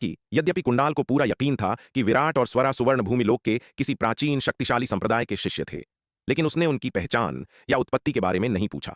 कि यद्यपि कुणाल को पूरा यकीन था कि विराट और स्वरा सुवर्ण भूमि लोक के किसी प्राचीन शक्तिशाली संप्रदाय के शिष्य थे, लेकिन उसने उनकी पहचान या उत्पत्ति के बारे में नहीं पूछा।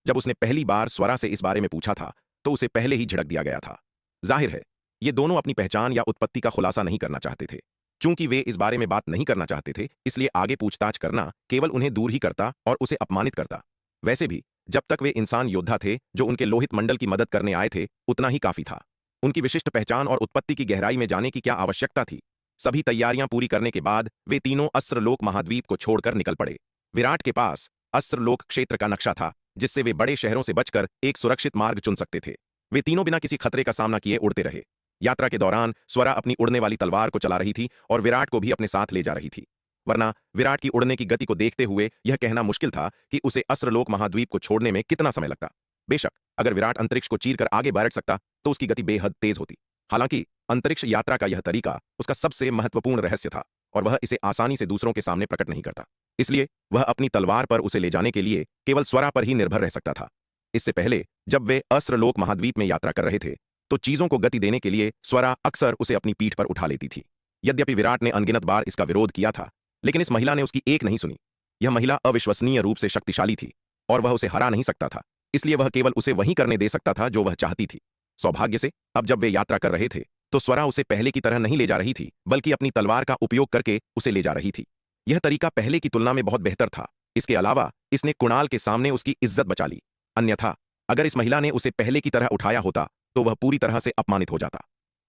जब उसने पहली बार स्वरा से इस बारे में पूछा था तो उसे पहले ही झिड़क दिया गया था। जाहिर है, ये दोनों अपनी पहचान या उत्पत्ति का खुलासा नहीं करना चाहते थे। चूंकि वे इस बारे में बात नहीं करना चाहते थे, इसलिए आगे पूछताछ करना केवल उन्हें दूर ही करता और उसे अपमानित करता। वैसे भी जब तक वे इंसान योद्धा थे जो उनके लोहित मंडल की मदद करने आए थे, उतना ही काफी था। उनकी विशिष्ट पहचान और उत्पत्ति की गहराई में जाने की क्या आवश्यकता थी। सभी तैयारियां पूरी करने के बाद वे तीनों अस्त्रलोक महाद्वीप को छोड़कर निकल पड़े। विराट के पास अस्त्रलोक क्षेत्र का नक्शा था, जिससे वे बड़े शहरों से बचकर एक सुरक्षित मार्ग चुन सकते थे। वे तीनों बिना किसी खतरे का सामना किए उड़ते रहे। यात्रा के दौरान स्वरा अपनी उड़ने वाली तलवार को चला रही थी और विराट को भी अपने साथ ले जा रही थी। वरना विराट की उड़ने की गति को देखते हुए यह कहना मुश्किल था कि उसे अस्त्रलोक महाद्वीप को छोड़ने में कितना समय लगता। बेशक अगर विराट अंतरिक्ष को चीरकर आगे बैठ सकता तो उसकी गति बेहद तेज होती। हालांकि अंतरिक्ष यात्रा का यह तरीका उसका सबसे महत्वपूर्ण रहस्य था और वह इसे आसानी से दूसरों के सामने प्रकट नहीं करता। इसलिए वह अपनी तलवार पर उसे ले जाने के लिए केवल स्वरा पर ही निर्भर रह सकता था। इससे पहले जब वे अस्त्रलोक महाद्वीप में यात्रा कर रहे थे तो चीजों को गति देने के लिए स्वरा अक्सर उसे अपनी पीठ पर उठा लेती थी। यद्यपि विराट ने अनगिनत बार इसका विरोध किया था, लेकिन इस महिला ने उसकी एक नहीं सुनी। यह महिला अविश्वसनीय रूप से शक्तिशाली थी और वह उसे हरा नहीं सकता था, इसलिए वह केवल उसे वही करने दे सकता था जो वह चाहती थी। सौभाग्य से अब जब वे यात्रा कर रहे थे तो स्वरा उसे पहले की तरह नहीं ले जा रही थी, बल्कि अपनी तलवार का उपयोग करके उसे ले जा रही थी। यह तरीका पहले की तुलना में बहुत बेहतर था। इसके अलावा इसने कुणाल के सामने उसकी इज्जत बचा ली। अन्यथा अगर इस महिला ने उसे पहले की तरह उठाया होता तो वह पूरी तरह से अपमानित हो जाता।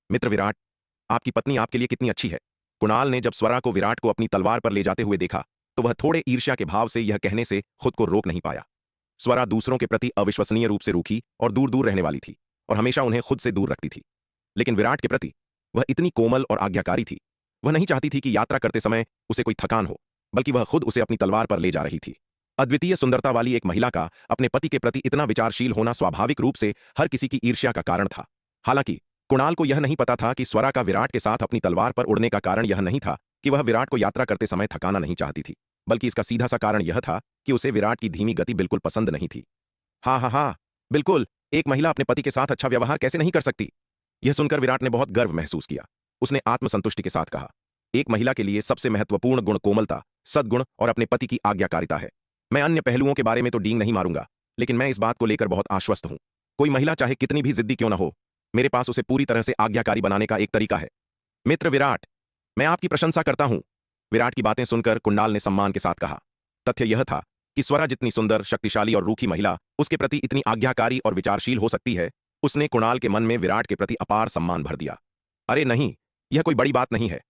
मित्र विराट, आपकी पत्नी आपके लिए कितनी अच्छी है। कुणाल ने जब स्वरा को विराट को अपनी तलवार पर ले जाते हुए देखा तो वह थोड़े ईर्ष्या के भाव से यह कहने से खुद को रोक नहीं पाया। स्वरा दूसरों के प्रति अविश्वसनीय रूप से रूखी और दूर दूर रहने वाली थी और हमेशा उन्हें खुद से दूर रखती थी, लेकिन विराट के प्रति वह इतनी कोमल और आज्ञाकारी थी। वह नहीं चाहती थी कि यात्रा करते समय उसे कोई थकान हो, बल्कि वह खुद उसे अपनी तलवार पर ले जा रही थी। अद्वितीय सुंदरता वाली एक महिला का अपने पति के प्रति इतना विचारशील होना स्वाभाविक रूप से हर किसी की ईर्ष्या का कारण था। हालांकि कुणाल को यह नहीं पता था कि स्वरा का विराट के साथ अपनी तलवार पर उड़ने का कारण यह नहीं था कि वह विराट को यात्रा करते समय थकाना नहीं चाहती थी, बल्कि इसका सीधा सा कारण यह था कि उसे विराट की धीमी गति बिल्कुल पसंद नहीं थी। हाँ हाँ हाँ, बिल्कुल, एक महिला अपने पति के साथ अच्छा व्यवहार कैसे नहीं कर सकती। यह सुनकर विराट ने बहुत गर्व महसूस किया। उसने आत्मसंतुष्टि के साथ कहा, एक महिला के लिए सबसे महत्वपूर्ण गुण कोमलता, सद्गुण और अपने पति की आज्ञाकारिता है। मैं अन्य पहलुओं के बारे में तो डींग नहीं मारूंगा, लेकिन मैं इस बात को लेकर बहुत आश्वस्त हूं। कोई महिला चाहे कितनी भी जिद्दी क्यों न हो, मेरे पास उसे पूरी तरह से आज्ञाकारी बनाने का एक तरीका है। मित्र विराट, मैं आपकी प्रशंसा करता हूं। विराट की बातें सुनकर कुणाल ने सम्मान के साथ कहा। तथ्य यह था कि स्वरा जितनी सुंदर, शक्तिशाली और रूखी महिला उसके प्रति इतनी आज्ञाकारी और विचारशील हो सकती है, उसने कुणाल के मन में विराट के प्रति अपार सम्मान भर दिया। अरे नहीं, यह कोई बड़ी बात नहीं है।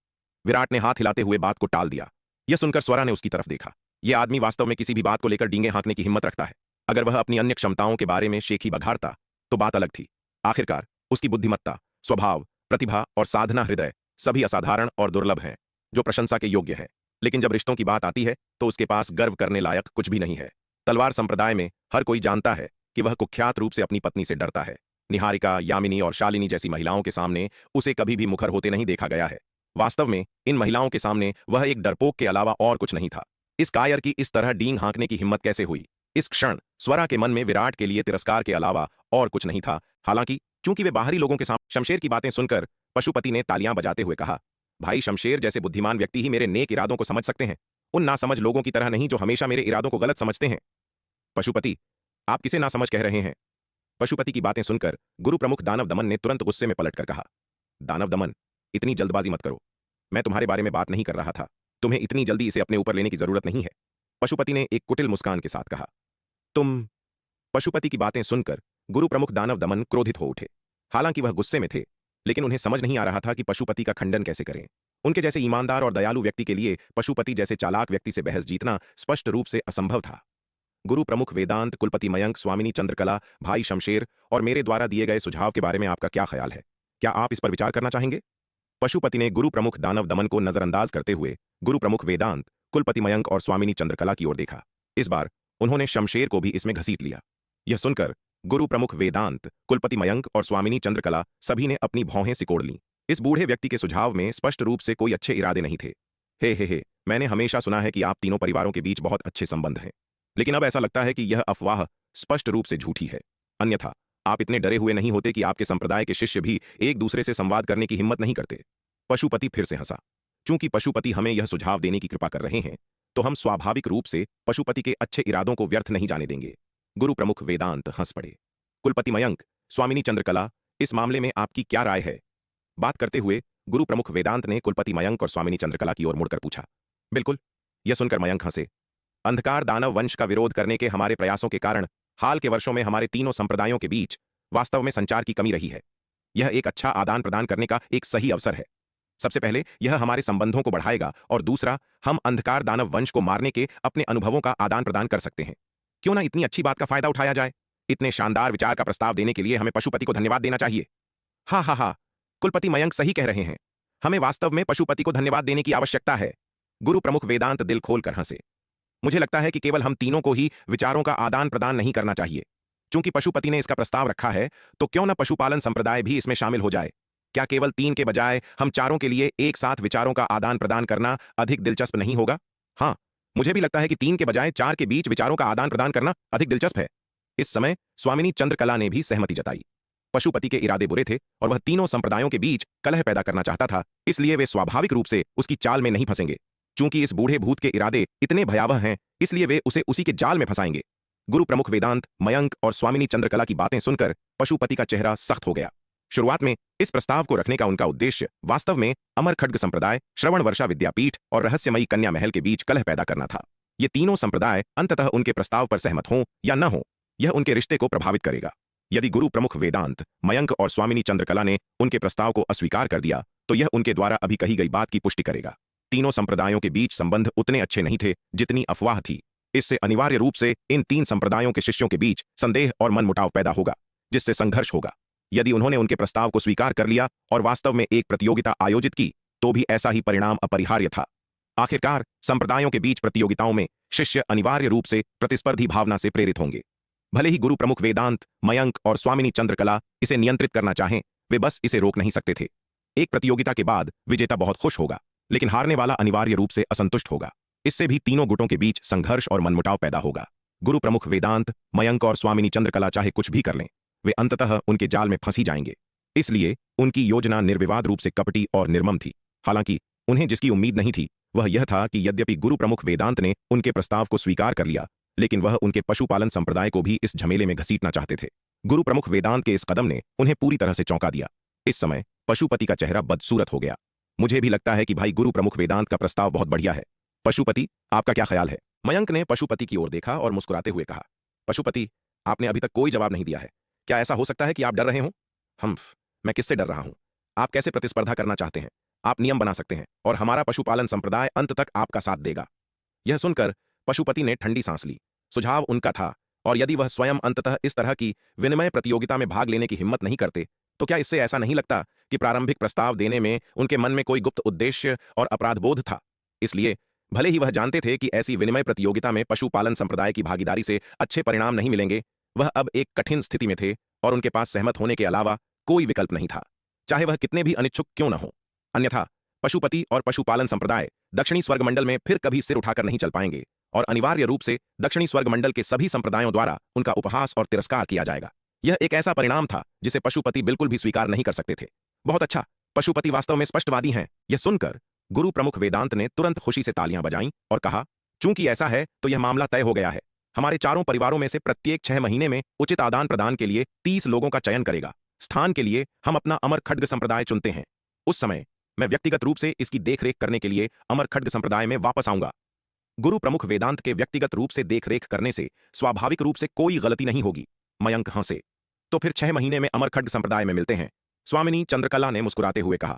विराट ने हाथ हिलाते हुए बात को टाल दिया। यह सुनकर स्वरा ने उसकी तरफ देखा। यह आदमी वास्तव में किसी भी बात को लेकर डींगे हाँकने की हिम्मत रखता है। अगर वह अपनी अन्य क्षमताओं के बारे में शेखी बघाड़ता तो बात अलग थी। आखिरकार उसकी बुद्धिमत्ता, स्वभाव, प्रतिभा और साधना हृदय सभी असाधारण और दुर्लभ हैं, जो प्रशंसा के योग्य हैं। लेकिन जब रिश्तों की बात आती है तो उसके पास गर्व करने लायक कुछ भी नहीं है। तलवार संप्रदाय में हर कोई जानता है कि वह कुख्यात रूप से अपनी पत्नी से डरता है। निहारिका, यामिनी और शालिनी जैसी महिलाओं के सामने उसे कभी भी मुखर होते नहीं देखा गया है। वास्तव में इन महिलाओं के सामने वह एक डरपोक के अलावा और कुछ नहीं था। इस कायर की इस तरह डींग हाँकने की हिम्मत कैसे हुई? इस क्षण स्वरा के मन में विराट के लिए तिरस्कार के अलावा और कुछ नहीं था। हालांकि चूंकि वे बाहरी लोगों के सामने शमशेर की बातें सुनकर पशुपति ने तालियां बजाते हुए कहा, भाई शमशेर जैसे बुद्धिमान व्यक्ति ही मेरे नेक इरादों को समझ सकते हैं, उन नासमझ लोगों की तरह नहीं जो हमेशा मेरे इरादों को गलत समझते हैं। पशुपति, आप किसे नासमझ कह रहे हैं? पशुपति की बातें सुनकर गुरु प्रमुख दानव दमन ने तुरंत गुस्से में पलटकर कहा, दानव दमन, इतनी जल्दबाजी मत करो। मैं तुम्हारे बारे में बात नहीं कर रहा था। तुम्हें इतनी जल्दी इसे अपने ऊपर लेने की जरूरत नहीं है। पशुपति ने एक कुटिल मुस्कान के साथ कहा। तुम? पशुपति की बातें सुनकर गुरु प्रमुख दानव दमन क्रोधित हो उठे। हालांकि वह गुस्से में थे, लेकिन उन्हें समझ नहीं आ रहा था कि पशुपति का खंडन कैसे करें। उनके जैसे ईमानदार और दयालु व्यक्ति के लिए पशुपति जैसे चालाक व्यक्ति से बहस जीतना स्पष्ट रूप से असंभव था। गुरु प्रमुख वेदांत, कुलपति मयंक, स्वामिनी चंद्रकला, भाई शमशेर और मेरे द्वारा दिए गए सुझाव के बारे में आपका क्या ख्याल है? क्या आप इस पर विचार करना चाहेंगे? पशुपति ने गुरु प्रमुख दानव दमन को नजरअंदाज करते हुए गुरु प्रमुख वेदांत, कुलपति मयंक और स्वामिनी चंद्रकला की ओर देखा। इस बार उन्होंने शमशेर को भी इसमें घसीट लिया। यह सुनकर गुरु प्रमुख वेदांत, कुलपति मयंक और स्वामिनी चंद्रकला सभी ने अपनी भौहें सिकोड़ लीं। इस बूढ़े व्यक्ति के सुझाव में स्पष्ट रूप से कोई अच्छे इरादे नहीं थे। हे, मैंने हमेशा सुना है कि आप तीनों परिवारों के बीच बहुत अच्छे संबंध हैं, लेकिन अब ऐसा लगता है कि यह अफवाह स्पष्ट रूप से झूठी है। अन्यथा आप इतने डरे हुए नहीं होते कि आपके संप्रदाय के शिष्य भी एक दूसरे से संवाद करने की हिम्मत नहीं करते? पशुपति फिर से हंसा। चूंकि पशुपति हमें यह सुझाव देने की कृपा कर रहे हैं, तो हम स्वाभाविक रूप से पशुपति के अच्छे इरादों को व्यर्थ नहीं जाने देंगे। गुरु प्रमुख वेदांत हंस पड़े। कुलपति मयंक, स्वामिनी चंद्रकला, इस मामले में आपकी क्या राय है? बात करते हुए गुरु प्रमुख वेदांत ने कुलपति मयंक और स्वामिनी चंद्रकला की ओर मुड़कर पूछा। बिल्कुल। यह सुनकर मयंक हंसे। अंधकार दानव वंश का विरोध करने के हमारे प्रयासों के कारण हाल के वर्षों में हमारे तीनों संप्रदायों के बीच वास्तव में संचार की कमी रही है। यह एक अच्छा आदान प्रदान करने का एक सही अवसर है। सबसे पहले यह हमारे संबंधों को बढ़ाएगा और दूसरा, हम अंधकार दानव वंश को मारने के अपने अनुभवों का आदान प्रदान कर सकते हैं। क्यों ना इतनी अच्छी बात का फायदा उठाया जाए? इतने शानदार विचार का प्रस्ताव देने के लिए हमें पशुपति को धन्यवाद देना चाहिए। हाँ हाँ हाँ, कुलपति मयंक सही कह रहे हैं। हमें वास्तव में पशुपति को धन्यवाद देने की आवश्यकता है। गुरु प्रमुख वेदांत दिल खोलकर हंसे। मुझे लगता है कि केवल हम तीनों को ही विचारों का आदान प्रदान नहीं करना चाहिए। चूंकि पशुपति ने इसका प्रस्ताव रखा है, तो क्यों न पशुपालन संप्रदाय भी इसमें शामिल हो जाए? क्या केवल 3 के बजाय हम चारों के लिए एक साथ विचारों का आदान प्रदान करना अधिक दिलचस्प नहीं होगा? हाँ, मुझे भी लगता है कि 3 के बजाय 4 के बीच विचारों का आदान प्रदान करना अधिक दिलचस्प है। इस समय स्वामिनी चंद्रकला ने भी सहमति जताई। पशुपति के इरादे बुरे थे और वह तीनों संप्रदायों के बीच कलह पैदा करना चाहता था, इसलिए वे स्वाभाविक रूप से उसकी चाल में नहीं फंसेंगे। चूंकि इस बूढ़े भूत के इरादे इतने भयावह हैं, इसलिए वे उसे उसी के जाल में फंसाएंगे। गुरु प्रमुख वेदांत, मयंक और स्वामिनी चंद्रकला की बातें सुनकर पशुपति का चेहरा सख्त हो गया। शुरुआत में इस प्रस्ताव को रखने का उनका उद्देश्य वास्तव में अमर खड्ग संप्रदाय, श्रवण वर्षा विद्यापीठ और रहस्यमयी कन्या महल के बीच कलह पैदा करना था। ये तीनों संप्रदाय अंततः उनके प्रस्ताव पर सहमत हों या न हो, यह उनके रिश्ते को प्रभावित करेगा। यदि गुरु प्रमुख वेदांत, मयंक और स्वामिनी चंद्रकला ने उनके प्रस्ताव को अस्वीकार कर दिया, तो यह उनके द्वारा अभी कही गई बात की पुष्टि करेगा। तीनों संप्रदायों के बीच संबंध उतने अच्छे नहीं थे जितनी अफवाह थी। इससे अनिवार्य रूप से इन 3 संप्रदायों के शिष्यों के बीच संदेह और मनमुटाव पैदा होगा, जिससे संघर्ष होगा। यदि उन्होंने उनके प्रस्ताव को स्वीकार कर लिया और वास्तव में एक प्रतियोगिता आयोजित की, तो भी ऐसा ही परिणाम अपरिहार्य था। आखिरकार संप्रदायों के बीच प्रतियोगिताओं में शिष्य अनिवार्य रूप से प्रतिस्पर्धी भावना से प्रेरित होंगे। भले ही गुरु प्रमुख वेदांत, मयंक और स्वामिनी चंद्रकला इसे नियंत्रित करना चाहें, वे बस इसे रोक नहीं सकते थे। एक प्रतियोगिता के बाद विजेता बहुत खुश होगा, लेकिन हारने वाला अनिवार्य रूप से असंतुष्ट होगा। इससे भी तीनों गुटों के बीच संघर्ष और मनमुटाव पैदा होगा। गुरु प्रमुख वेदांत, मयंक और स्वामिनी चंद्रकला चाहे कुछ भी कर लें, वे अंततः उनके जाल में फंसी जाएंगे। इसलिए उनकी योजना निर्विवाद रूप से कपटी और निर्मम थी। हालांकि उन्हें जिसकी उम्मीद नहीं थी, वह यह था कि यद्यपि गुरु प्रमुख वेदांत ने उनके प्रस्ताव को स्वीकार कर लिया, लेकिन वह उनके पशुपालन संप्रदाय को भी इस झमेले में घसीटना चाहते थे। गुरु प्रमुख वेदांत के इस कदम ने उन्हें पूरी तरह से चौंका दिया। इस समय पशुपति का चेहरा बदसूरत हो गया। मुझे भी लगता है कि भाई गुरु प्रमुख वेदांत का प्रस्ताव बहुत बढ़िया है। पशुपति, आपका क्या ख्याल है? मयंक ने पशुपति की ओर देखा और मुस्कुराते हुए कहा। पशुपति, आपने अभी तक कोई जवाब नहीं दिया है। क्या ऐसा हो सकता है कि आप डर रहे हो? मैं किससे डर रहा हूं? आप कैसे प्रतिस्पर्धा करना चाहते हैं? आप नियम बना सकते हैं और हमारा पशुपालन संप्रदाय अंत तक आपका साथ देगा। यह सुनकर पशुपति ने ठंडी सांस ली। सुझाव उनका था, और यदि वह स्वयं अंततः इस तरह की विनिमय प्रतियोगिता में भाग लेने की हिम्मत नहीं करते, तो क्या इससे ऐसा नहीं लगता कि प्रारंभिक प्रस्ताव देने में उनके मन में कोई गुप्त उद्देश्य और अपराधबोध था? इसलिए भले ही वह जानते थे कि ऐसी विनिमय प्रतियोगिता में पशुपालन संप्रदाय की भागीदारी से अच्छे परिणाम नहीं मिलेंगे, वह अब एक कठिन स्थिति में थे और उनके पास सहमत होने के अलावा कोई विकल्प नहीं था, चाहे वह कितने भी अनिच्छुक क्यों न हो। अन्यथा पशुपति और पशुपालन संप्रदाय दक्षिणी स्वर्गमंडल में फिर कभी सिर उठाकर नहीं चल पाएंगे और अनिवार्य रूप से दक्षिणी स्वर्गमंडल के सभी संप्रदायों द्वारा उनका उपहास और तिरस्कार किया जाएगा। यह एक ऐसा परिणाम था जिसे पशुपति बिल्कुल भी स्वीकार नहीं कर सकते थे। बहुत अच्छा, पशुपति वास्तव में स्पष्टवादी हैं। यह सुनकर गुरु प्रमुख वेदांत ने तुरंत खुशी से तालियां बजाईं और कहा, चूंकि ऐसा है तो यह मामला तय हो गया है। हमारे चारों परिवारों में से प्रत्येक 6 महीने में उचित आदान प्रदान के लिए 30 लोगों का चयन करेगा। स्थान के लिए हम अपना अमर खड्ग संप्रदाय चुनते हैं। उस समय मैं व्यक्तिगत रूप से इसकी देखरेख करने के लिए अमर खड्ग संप्रदाय में वापस आऊंगा। गुरु प्रमुख वेदांत के व्यक्तिगत रूप से देखरेख करने से स्वाभाविक रूप से कोई गलती नहीं होगी। मयंक हंसे। तो फिर 6 महीने में अमर खड्ग संप्रदाय में मिलते हैं, स्वामिनी चंद्रकला ने मुस्कुराते हुए कहा।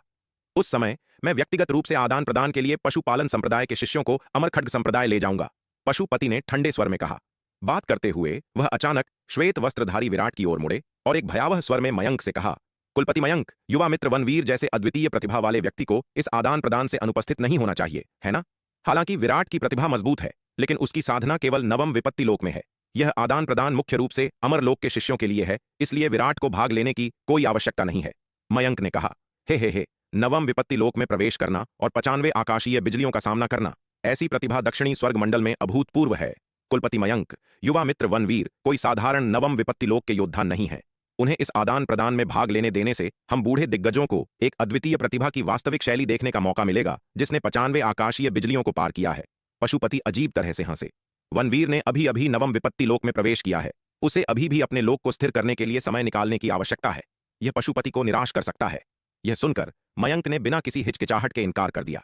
उस समय मैं व्यक्तिगत रूप से आदान प्रदान के लिए पशुपालन संप्रदाय के शिष्यों को अमर खड्ग संप्रदाय ले जाऊंगा, पशुपति ने ठंडे स्वर में कहा। बात करते हुए वह अचानक श्वेत वस्त्रधारी विराट की ओर मुड़े और एक भयावह स्वर में मयंक से कहा, कुलपति मयंक, युवा मित्र वनवीर जैसे अद्वितीय प्रतिभा वाले व्यक्ति को इस आदान प्रदान से अनुपस्थित नहीं होना चाहिए, है ना? हालांकि विराट की प्रतिभा मजबूत है, लेकिन उसकी साधना केवल नवम विपत्ति लोक में है। यह आदान प्रदान मुख्य रूप से अमर लोक के शिष्यों के लिए है, इसलिए विराट को भाग लेने की कोई आवश्यकता नहीं है। मयंक ने कहा, हे, नवम विपत्ति लोक में प्रवेश करना और 95 आकाशीय बिजलियों का सामना करना, ऐसी प्रतिभा दक्षिणी स्वर्ग मंडल में अभूतपूर्व है। कुलपति मयंक, युवा मित्र वनवीर कोई साधारण नवम विपत्ति लोक के योद्धा नहीं है। उन्हें इस आदान प्रदान में भाग लेने देने से हम बूढ़े दिग्गजों को एक अद्वितीय प्रतिभा की वास्तविक शैली देखने का मौका मिलेगा, जिसने 95 आकाशीय बिजलियों को पार किया है। पशुपति अजीब तरह से हंसे। वनवीर ने अभी अभी नवम विपत्ति लोक में प्रवेश किया है। उसे अभी भी अपने लोक को स्थिर करने के लिए समय निकालने की आवश्यकता है। यह पशुपति को निराश कर सकता है। यह सुनकर मयंक ने बिना किसी हिचकिचाहट के इनकार कर दिया।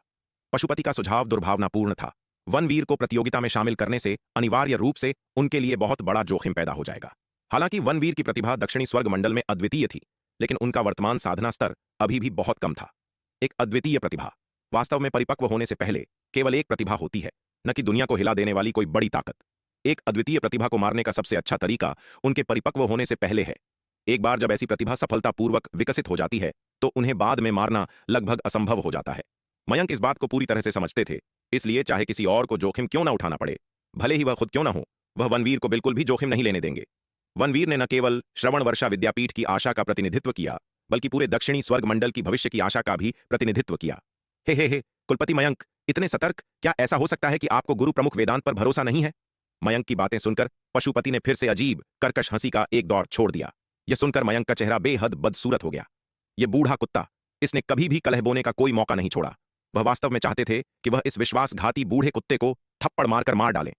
पशुपति का सुझाव दुर्भावनापूर्ण था। वनवीर को प्रतियोगिता में शामिल करने से अनिवार्य रूप से उनके लिए बहुत बड़ा जोखिम पैदा हो जाएगा। हालांकि वनवीर की प्रतिभा दक्षिणी स्वर्ग मंडल में अद्वितीय थी, लेकिन उनका वर्तमान साधना स्तर अभी भी बहुत कम था। एक अद्वितीय प्रतिभा वास्तव में परिपक्व होने से पहले केवल एक प्रतिभा होती है, न कि दुनिया को हिला देने वाली कोई बड़ी ताकत। एक अद्वितीय प्रतिभा को मारने का सबसे अच्छा तरीका उनके परिपक्व होने से पहले है। एक बार जब ऐसी प्रतिभा सफलतापूर्वक विकसित हो जाती है तो उन्हें बाद में मारना लगभग असंभव हो जाता है। मयंक इस बात को पूरी तरह से समझते थे, इसलिए चाहे किसी और को जोखिम क्यों ना उठाना पड़े, भले ही वह खुद क्यों ना हो, वह वनवीर को बिल्कुल भी जोखिम नहीं लेने देंगे। वनवीर ने न केवल श्रवण वर्षा विद्यापीठ की आशा का प्रतिनिधित्व किया, बल्कि पूरे दक्षिणी स्वर्ग मंडल की भविष्य की आशा का भी प्रतिनिधित्व किया। हे कुलपति मयंक, इतने सतर्क, क्या ऐसा हो सकता है कि आपको गुरु प्रमुख वेदांत पर भरोसा नहीं है? मयंक की बातें सुनकर पशुपति ने फिर से अजीब कर्कश हंसी का एक दौर छोड़ दिया। यह सुनकर मयंक का चेहरा बेहद बदसूरत हो गया। यह बूढ़ा कुत्ता, इसने कभी भी कलह बोने का कोई मौका नहीं छोड़ा। वह वास्तव में चाहते थे कि वह इस विश्वासघाती बूढ़े कुत्ते को थप्पड़ मारकर मार डालें।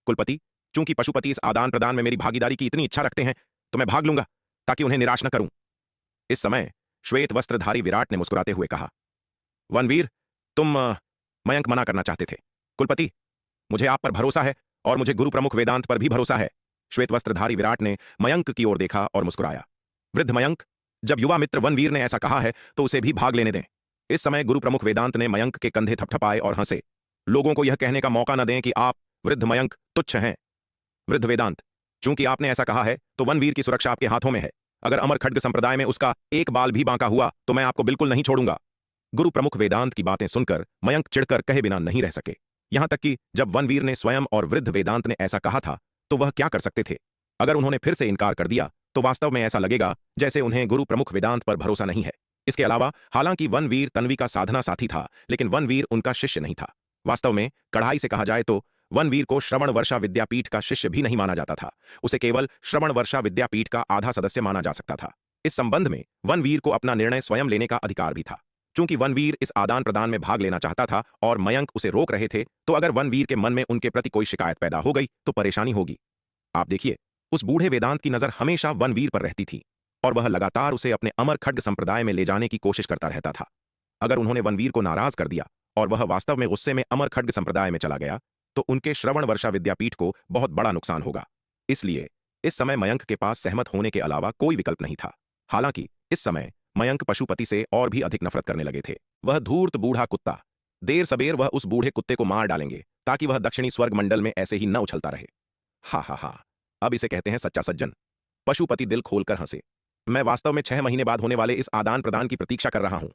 कुलपति, चूंकि पशुपति इस आदान प्रदान में मेरी भागीदारी की इतनी इच्छा रखते हैं, तो मैं भाग लूंगा ताकि उन्हें निराश न करूं। इस समय श्वेत वस्त्रधारी विराट ने मुस्कुराते हुए कहा, वनवीर, तुम मयंक मना करना चाहते थे। कुलपति, मुझे आप पर भरोसा है और मुझे गुरु प्रमुख वेदांत पर भी भरोसा है। श्वेत वस्त्रधारी विराट ने मयंक की ओर देखा और मुस्कुराया। वृद्ध मयंक, जब युवा मित्र वनवीर ने ऐसा कहा है तो उसे भी भाग लेने दें। इस समय गुरु प्रमुख वेदांत ने मयंक के कंधे थपथपाए और हंसे। लोगों को यह कहने का मौका न दें कि आप, वृद्ध मयंक, तुच्छ हैं। वृद्ध वेदांत, चूंकि आपने ऐसा कहा है तो वनवीर की सुरक्षा आपके हाथों में है। अगर अमर खड्ग संप्रदाय में उसका एक बाल भी बांका हुआ तो मैं आपको बिल्कुल नहीं छोड़ूंगा। गुरु प्रमुख वेदांत की बातें सुनकर मयंक चिढ़कर कहे बिना नहीं रह सके। यहां तक कि जब वनवीर ने स्वयं और वृद्ध वेदांत ने ऐसा कहा था तो वह क्या कर सकते थे? अगर उन्होंने फिर से इनकार कर दिया तो वास्तव में ऐसा लगेगा जैसे उन्हें गुरु प्रमुख वेदांत पर भरोसा नहीं है। इसके अलावा हालांकि वनवीर तन्वी का साधना साथी था, लेकिन वनवीर उनका शिष्य नहीं था। वास्तव में कड़ाई से कहा जाए तो वनवीर को श्रवण वर्षा विद्यापीठ का शिष्य भी नहीं माना जाता था। उसे केवल श्रवण वर्षा विद्यापीठ का आधा सदस्य माना जा सकता था। इस संबंध में वनवीर को अपना निर्णय स्वयं लेने का अधिकार भी था। चूंकि वनवीर इस आदान प्रदान में भाग लेना चाहता था और मयंक उसे रोक रहे थे, तो अगर वनवीर के मन में उनके प्रति कोई शिकायत पैदा हो गई तो परेशानी होगी। आप देखिए, उस बूढ़े वेदांत की नजर हमेशा वनवीर पर रहती थी और वह लगातार उसे अपने अमर खड्ग संप्रदाय में ले जाने की कोशिश करता रहता था। अगर उन्होंने वनवीर को नाराज कर दिया और वह वास्तव में गुस्से में अमर खड्ग संप्रदाय में चला गया तो उनके श्रवण वर्षा विद्यापीठ को बहुत बड़ा नुकसान होगा। इसलिए इस समय मयंक के पास सहमत होने के अलावा कोई विकल्प नहीं था। हालांकि इस समय मयंक पशुपति से और भी अधिक नफरत करने लगे थे। वह धूर्त बूढ़ा कुत्ता, देर सबेर वह उस बूढ़े कुत्ते को मार डालेंगे ताकि वह दक्षिणी स्वर्ग मंडल में ऐसे ही न उछलता रहे। हा, अब इसे कहते हैं सच्चा सज्जन। पशुपति दिल खोलकर हंसे। मैं वास्तव में 6 महीने बाद होने वाले इस आदान प्रदान की प्रतीक्षा कर रहा हूं।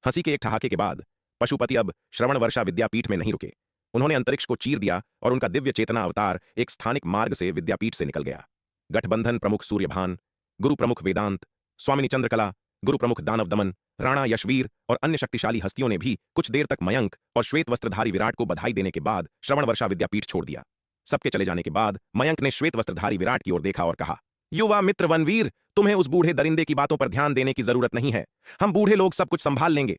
हंसी के एक ठहाके के बाद पशुपति अब श्रवण वर्षा विद्यापीठ में नहीं रुके। उन्होंने अंतरिक्ष को चीर दिया और उनका दिव्य चेतना अवतार एक स्थानिक मार्ग से विद्यापीठ से निकल गया। गठबंधन प्रमुख सूर्यभान, गुरु प्रमुख वेदांत, स्वामिनी चंद्रकला, गुरु प्रमुख दानव दमन, राणा यशवीर और अन्य शक्तिशाली हस्तियों ने भी कुछ देर तक मयंक और श्वेत वस्त्रधारी विराट को बधाई देने के बाद श्रवण वर्षा विद्यापीठ छोड़ दिया। सबके चले जाने के बाद मयंक ने श्वेत वस्त्रधारी विराट की ओर देखा और कहा, युवा मित्र वनवीर, तुम्हें उस बूढ़े दरिंदे की बातों पर ध्यान देने की जरूरत नहीं है। हम बूढ़े लोग सब कुछ संभाल लेंगे।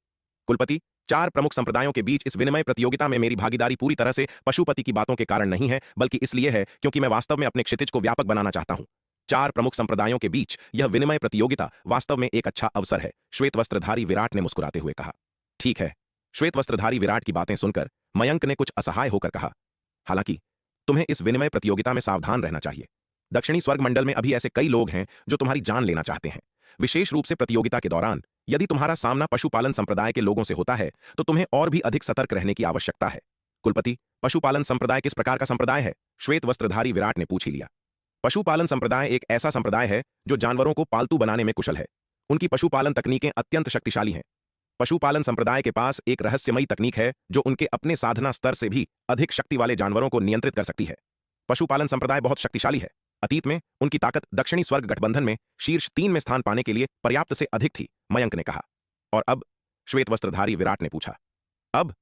कुलपति, 4 प्रमुख संप्रदायों के बीच इस विनिमय प्रतियोगिता में मेरी भागीदारी पूरी तरह से पशुपति की बातों के कारण नहीं है, बल्कि इसलिए है क्योंकि मैं वास्तव में अपने क्षितिज को व्यापक बनाना चाहता हूं। 4 प्रमुख संप्रदायों के बीच यह विनिमय प्रतियोगिता वास्तव में एक अच्छा अवसर है। श्वेत वस्त्रधारी विराट ने मुस्कुराते हुए कहा। ठीक है। श्वेत वस्त्रधारी विराट की बातें सुनकर मयंक ने कुछ असहाय होकर कहा, हालांकि तुम्हें इस विनिमय प्रतियोगिता में सावधान रहना चाहिए। दक्षिणी स्वर्ग मंडल में अभी ऐसे कई लोग हैं जो तुम्हारी जान लेना चाहते हैं। विशेष रूप से प्रतियोगिता के दौरान यदि तुम्हारा सामना पशुपालन संप्रदाय के लोगों से होता है तो तुम्हें और भी अधिक सतर्क रहने की आवश्यकता है। कुलपति, पशुपालन संप्रदाय किस प्रकार का संप्रदाय है? श्वेत वस्त्रधारी विराट ने पूछ ही लिया। पशुपालन संप्रदाय एक ऐसा संप्रदाय है जो जानवरों को पालतू बनाने में कुशल है। उनकी पशुपालन तकनीकें अत्यंत शक्तिशाली हैं। पशुपालन संप्रदाय के पास एक रहस्यमयी तकनीक है जो उनके अपने साधना स्तर से भी अधिक शक्ति वाले जानवरों को नियंत्रित कर सकती है। पशुपालन संप्रदाय बहुत शक्तिशाली है। अतीत में उनकी ताकत दक्षिणी स्वर्ग गठबंधन में शीर्ष 3 में स्थान पाने के लिए पर्याप्त से अधिक थी, मयंक ने कहा। और अब? श्वेत वस्त्रधारी विराट ने पूछा। अब?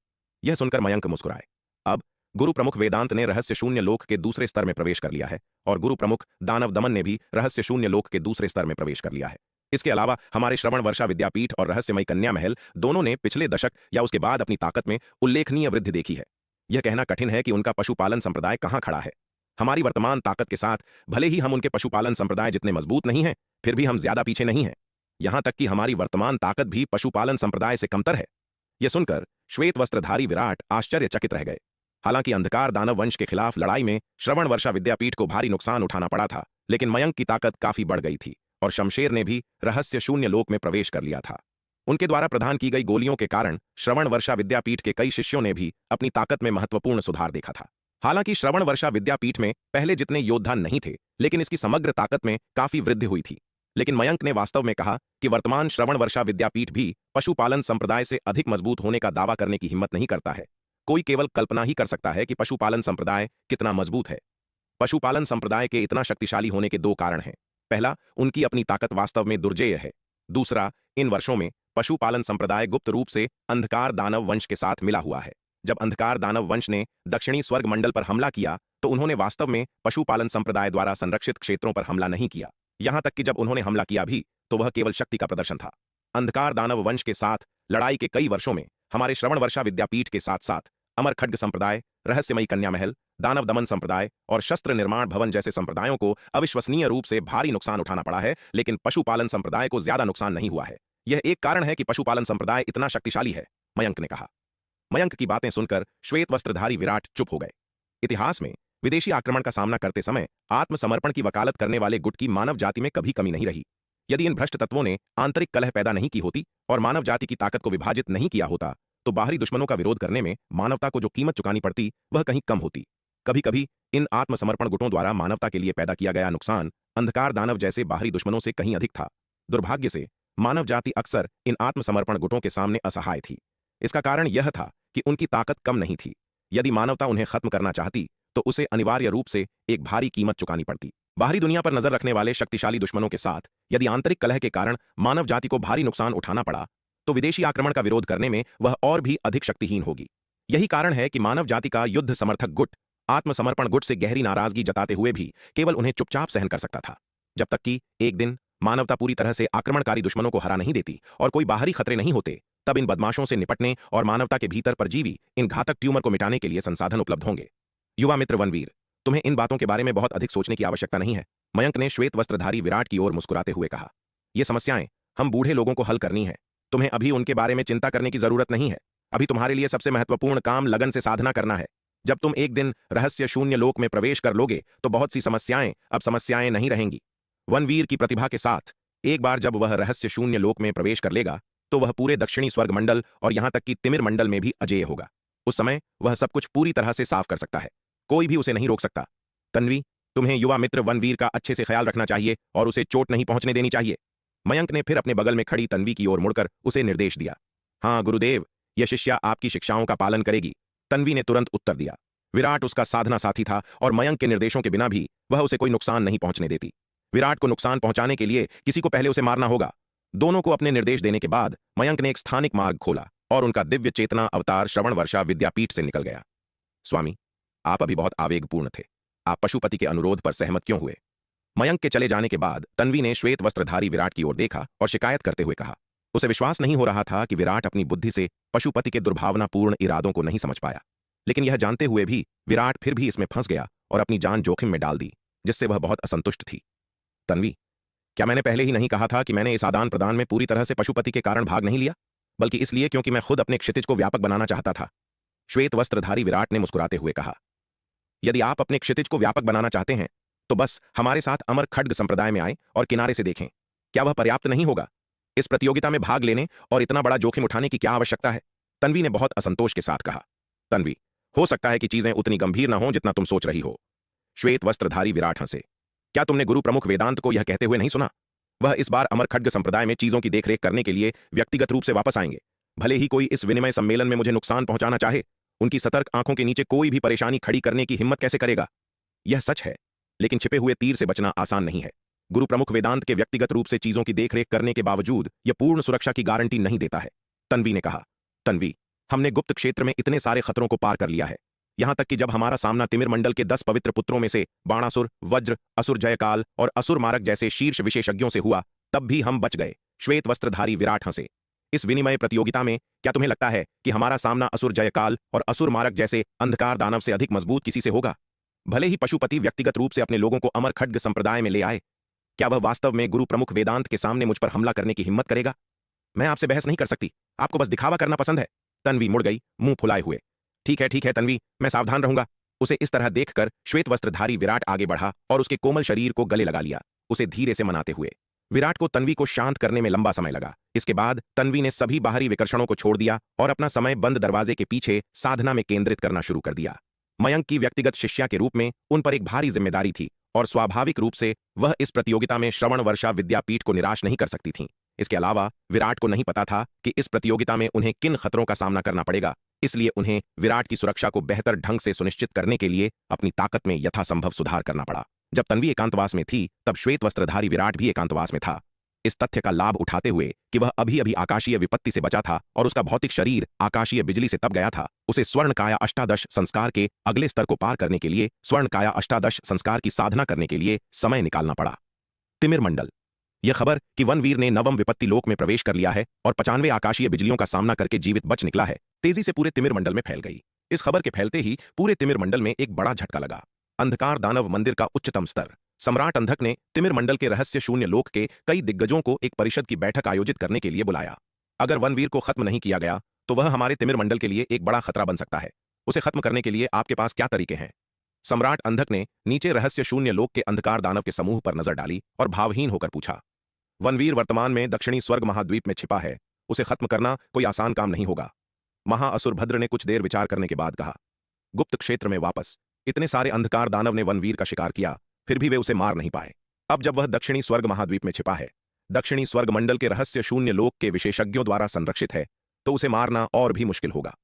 यह सुनकर मयंक मुस्कुराए। अब गुरु प्रमुख वेदांत ने रहस्य शून्य लोक के दूसरे स्तर में प्रवेश कर लिया है और गुरु प्रमुख दानव दमन ने भी रहस्य शून्य लोक के दूसरे स्तर में प्रवेश कर लिया है। इसके अलावा हमारे श्रवण वर्षा विद्यापीठ और रहस्यमयी कन्या महल दोनों ने पिछले दशक या उसके बाद अपनी ताकत में उल्लेखनीय वृद्धि देखी है। यह कहना कठिन है कि उनका पशुपालन संप्रदाय कहां खड़ा है। हमारी वर्तमान ताकत के साथ भले ही हम उनके पशुपालन संप्रदाय जितने मजबूत नहीं हैं, फिर भी हम ज्यादा पीछे नहीं हैं। यहां तक कि हमारी वर्तमान ताकत भी पशुपालन संप्रदाय से कमतर है। यह सुनकर श्वेत वस्त्रधारी विराट आश्चर्यचकित रह गए। हालांकि अंधकार दानव वंश के खिलाफ लड़ाई में श्रवण वर्षा विद्यापीठ को भारी नुकसान उठाना पड़ा था, लेकिन मयंक की ताकत काफी बढ़ गई थी और शमशेर ने भी रहस्य शून्य लोक में प्रवेश कर लिया था। उनके द्वारा प्रदान की गई गोलियों के कारण श्रवण वर्षा विद्यापीठ के कई शिष्यों ने भी अपनी ताकत में महत्वपूर्ण सुधार देखा था। हालांकि श्रवण वर्षा विद्यापीठ में पहले जितने योद्धा नहीं थे, लेकिन इसकी समग्र ताकत में काफी वृद्धि हुई थी। लेकिन मयंक ने वास्तव में कहा कि वर्तमान श्रवण वर्षा विद्यापीठ भी पशुपालन संप्रदाय से अधिक मजबूत होने का दावा करने की हिम्मत नहीं करता है। कोई केवल कल्पना ही कर सकता है कि पशुपालन संप्रदाय कितना मजबूत है। पशुपालन संप्रदाय के इतना शक्तिशाली होने के दो कारण हैं। पहला, उनकी अपनी ताकत वास्तव में दुर्जेय है। दूसरा, इन वर्षों में पशुपालन संप्रदाय गुप्त रूप से अंधकार दानव वंश के साथ मिला हुआ है। जब अंधकार दानव वंश ने दक्षिणी स्वर्ग मंडल पर हमला किया तो उन्होंने वास्तव में पशुपालन संप्रदाय द्वारा संरक्षित क्षेत्रों पर हमला नहीं किया। यहां तक कि जब उन्होंने हमला किया भी तो वह केवल शक्ति का प्रदर्शन था। अंधकार दानव वंश के साथ लड़ाई के कई वर्षों में हमारे श्रवण वर्षा विद्यापीठ के साथ साथ अमर खड्ग संप्रदाय, रहस्यमयी कन्या महल, दानव दमन संप्रदाय और शस्त्र निर्माण भवन जैसे संप्रदायों को अविश्वसनीय रूप से भारी नुकसान उठाना पड़ा है, लेकिन पशुपालन संप्रदाय को ज्यादा नुकसान नहीं हुआ है। यह एक कारण है कि पशुपालन संप्रदाय इतना शक्तिशाली है, मयंक ने कहा। मयंक की बातें सुनकर श्वेत वस्त्रधारी विराट चुप हो गए। इतिहास में विदेशी आक्रमण का सामना करते समय आत्मसमर्पण की वकालत करने वाले गुट की मानव जाति में कभी कमी नहीं रही। यदि इन भ्रष्ट तत्वों ने आंतरिक कलह पैदा नहीं की होती और मानव जाति की ताकत को विभाजित नहीं किया होता तो बाहरी दुश्मनों का विरोध करने में मानवता को जो कीमत चुकानी पड़ती वह कहीं कम होती। कभी कभी इन आत्मसमर्पण गुटों द्वारा मानवता के लिए पैदा किया गया नुकसान अंधकार दानव जैसे बाहरी दुश्मनों से कहीं अधिक था। दुर्भाग्य से मानव जाति अक्सर इन आत्मसमर्पण गुटों के सामने असहाय थी। इसका कारण यह था कि उनकी ताकत कम नहीं थी। यदि मानवता उन्हें खत्म करना चाहती तो उसे अनिवार्य रूप से एक भारी कीमत चुकानी पड़ती। बाहरी दुनिया पर नजर रखने वाले शक्तिशाली दुश्मनों के साथ यदि आंतरिक कलह के कारण मानव जाति को भारी नुकसान उठाना पड़ा तो विदेशी आक्रमण का विरोध करने में वह और भी अधिक शक्तिहीन होगी। यही कारण है कि मानव जाति का युद्ध समर्थक गुट आत्मसमर्पण गुट से गहरी नाराजगी जताते हुए भी केवल उन्हें चुपचाप सहन कर सकता था, जब तक कि एक दिन मानवता पूरी तरह से आक्रमणकारी दुश्मनों को हरा नहीं देती और कोई बाहरी खतरे नहीं होते, तब इन बदमाशों से निपटने और मानवता के भीतर परजीवी इन घातक ट्यूमर को मिटाने के लिए संसाधन उपलब्ध होंगे। युवा मित्र वनवीर, तुम्हें इन बातों के बारे में बहुत अधिक सोचने की आवश्यकता नहीं है, मयंक ने श्वेत वस्त्रधारी विराट की ओर मुस्कुराते हुए कहा। ये समस्याएं हम बूढ़े लोगों को हल करनी है। तुम्हें अभी उनके बारे में चिंता करने की जरूरत नहीं है। अभी तुम्हारे लिए सबसे महत्वपूर्ण काम लगन से साधना करना है। जब तुम एक दिन रहस्य शून्य लोक में प्रवेश कर लोगे तो बहुत सी समस्याएं अब समस्याएं नहीं रहेंगी। वनवीर की प्रतिभा के साथ एक बार जब वह रहस्य शून्य लोक में प्रवेश कर लेगा तो वह पूरे दक्षिणी स्वर्ग मंडल और यहां तक कि तिमिर मंडल में भी अजेय होगा। उस समय वह सब कुछ पूरी तरह से साफ कर सकता है। कोई भी उसे नहीं रोक सकता। तन्वी, तुम्हें युवा मित्र वनवीर का अच्छे से ख्याल रखना चाहिए और उसे चोट नहीं पहुंचने देनी चाहिए। मयंक ने फिर अपने बगल में खड़ी तन्वी की ओर मुड़कर उसे निर्देश दिया। हाँ गुरुदेव, यह शिष्या आपकी शिक्षाओं का पालन करेगी, तन्वी ने तुरंत उत्तर दिया। विराट उसका साधना साथी था और मयंक के निर्देशों के बिना भी वह उसे कोई नुकसान नहीं पहुंचने देती। विराट को नुकसान पहुंचाने के लिए किसी को पहले उसे मारना होगा। दोनों को अपने निर्देश देने के बाद मयंक ने एक स्थानिक मार्ग खोला और उनका दिव्य चेतना अवतार श्रवण वर्षा विद्यापीठ से निकल गया। स्वामी, आप अभी बहुत आवेगपूर्ण थे। आप पशुपति के अनुरोध पर सहमत क्यों हुए? मयंक के चले जाने के बाद तन्वी ने श्वेत वस्त्रधारी विराट की ओर देखा और शिकायत करते हुए कहा। उसे विश्वास नहीं हो रहा था कि विराट अपनी बुद्धि से पशुपति के दुर्भावनापूर्ण इरादों को नहीं समझ पाया, लेकिन यह जानते हुए भी विराट फिर भी इसमें फंस गया और अपनी जान जोखिम में डाल दी, जिससे वह बहुत असंतुष्ट थी। तन्वी, क्या मैंने पहले ही नहीं कहा था कि मैंने इस आदान प्रदान में पूरी तरह से पशुपति के कारण भाग नहीं लिया, बल्कि इसलिए क्योंकि मैं खुद अपने क्षितिज को व्यापक बनाना चाहता था? श्वेत वस्त्रधारी विराट ने मुस्कुराते हुए कहा। यदि आप अपने क्षितिज को व्यापक बनाना चाहते हैं तो बस हमारे साथ अमर खड्ग संप्रदाय में आए और किनारे से देखें। क्या वह पर्याप्त नहीं होगा? इस प्रतियोगिता में भाग लेने और इतना बड़ा जोखिम उठाने की क्या आवश्यकता है? तन्वी ने बहुत असंतोष के साथ कहा। तन्वी, हो सकता है कि चीजें उतनी गंभीर न हों जितना तुम सोच रही हो। श्वेत वस्त्रधारी विराट हंसे। क्या तुमने गुरु प्रमुख वेदांत को यह कहते हुए नहीं सुना? वह इस बार अमर खड्ग संप्रदाय में चीजों की देखरेख करने के लिए व्यक्तिगत रूप से वापस आएंगे। भले ही कोई इस विनिमय सम्मेलन में मुझे नुकसान पहुंचाना चाहे, उनकी सतर्क आंखों के नीचे कोई भी परेशानी खड़ी करने की हिम्मत कैसे करेगा? यह सच है, लेकिन छिपे हुए तीर से बचना आसान नहीं है। गुरु प्रमुख वेदांत के व्यक्तिगत रूप से चीजों की देखरेख करने के बावजूद यह पूर्ण सुरक्षा की गारंटी नहीं देता है, तन्वी ने कहा। तन्वी, हमने गुप्त क्षेत्र में इतने सारे खतरों को पार कर लिया है। यहां तक कि जब हमारा सामना तिमिर मंडल के 10 पवित्र पुत्रों में से बाणासुर, वज्र, असुर जयकाल और असुर मारक जैसे शीर्ष विशेषज्ञों से हुआ, तब भी हम बच गए। श्वेत वस्त्रधारी विराट हंसे। इस विनिमय प्रतियोगिता में क्या तुम्हें लगता है कि हमारा सामना असुर जयकाल और असुर मारक जैसे अंधकार दानव से अधिक मजबूत किसी से होगा? भले ही पशुपति व्यक्तिगत रूप से अपने लोगों को अमर खड्ग संप्रदाय में ले आए, क्या वह वास्तव में गुरु प्रमुख वेदांत के सामने मुझ पर हमला करने की हिम्मत करेगा? मैं आपसे बहस नहीं कर सकती, आपको बस दिखावा करना पसंद है। तन्वी मुड़ गई, मुंह फुलाए हुए। ठीक है तन्वी, मैं सावधान रहूंगा। उसे इस तरह देखकर श्वेत वस्त्रधारी विराट आगे बढ़ा और उसके कोमल शरीर को गले लगा लिया, उसे धीरे से मनाते हुए। विराट को तन्वी को शांत करने में लंबा समय लगा। इसके बाद तन्वी ने सभी बाहरी विकर्षणों को छोड़ दिया और अपना समय बंद दरवाजे के पीछे साधना में केंद्रित करना शुरू कर दिया। मयंक की व्यक्तिगत शिष्या के रूप में उन पर एक भारी जिम्मेदारी थी और स्वाभाविक रूप से वह इस प्रतियोगिता में श्रवण वर्षा विद्यापीठ को निराश नहीं कर सकती थीं। इसके अलावा विराट को नहीं पता था कि इस प्रतियोगिता में उन्हें किन खतरों का सामना करना पड़ेगा, इसलिए उन्हें विराट की सुरक्षा को बेहतर ढंग से सुनिश्चित करने के लिए अपनी ताकत में यथासंभव सुधार करना पड़ा। जब तन्वी एकांतवास में थी, तब श्वेत वस्त्रधारी विराट भी एकांतवास में था। इस तथ्य का लाभ उठाते हुए कि वह अभी अभी आकाशीय विपत्ति से बचा था और उसका भौतिक शरीर आकाशीय बिजली से तप गया था, उसे स्वर्णकाया अष्टादश संस्कार के अगले स्तर को पार करने के लिए, स्वर्णकाया अष्टादश संस्कार की साधना करने के लिए समय निकालना पड़ा। तिमिर मंडल। यह खबर कि वनवीर ने नवम विपत्ति लोक में प्रवेश कर लिया है और 95 आकाशीय बिजलियों का सामना करके जीवित बच निकला है, तेजी से पूरे तिमिर मंडल में फैल गई। इस खबर के फैलते ही पूरे तिमिर मंडल में एक बड़ा झटका लगा। अंधकार दानव मंदिर का उच्चतम स्तर सम्राट अंधक ने तिमिर मंडल के रहस्य शून्य लोक के कई दिग्गजों को एक परिषद की बैठक आयोजित करने के लिए बुलाया। अगर वनवीर को खत्म नहीं किया गया तो वह हमारे तिमिर मंडल के लिए एक बड़ा खतरा बन सकता है। उसे खत्म करने के लिए आपके पास क्या तरीके हैं? सम्राट अंधक ने नीचे रहस्य शून्य लोक के अंधकार दानव के समूह पर नजर डाली और भावहीन होकर पूछा। वनवीर वर्तमान में दक्षिणी स्वर्ग महाद्वीप में छिपा है, उसे खत्म करना कोई आसान काम नहीं होगा। महाअसुर भद्र ने कुछ देर विचार करने के बाद कहा। गुप्त क्षेत्र में वापस इतने सारे अंधकार दानव ने वनवीर का शिकार किया, फिर भी वे उसे मार नहीं पाए। अब जब वह दक्षिणी स्वर्ग महाद्वीप में छिपा है, दक्षिणी स्वर्ग मंडल के रहस्य शून्य लोक के विशेषज्ञों द्वारा संरक्षित है, तो उसे मारना और भी मुश्किल होगा।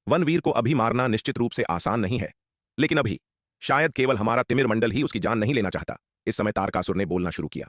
वनवीर को अभी मारना निश्चित रूप से आसान नहीं है, लेकिन अभी शायद केवल हमारा तिमिर मंडल ही उसकी जान नहीं लेना चाहता। इस समय तारकासुर ने बोलना शुरू किया।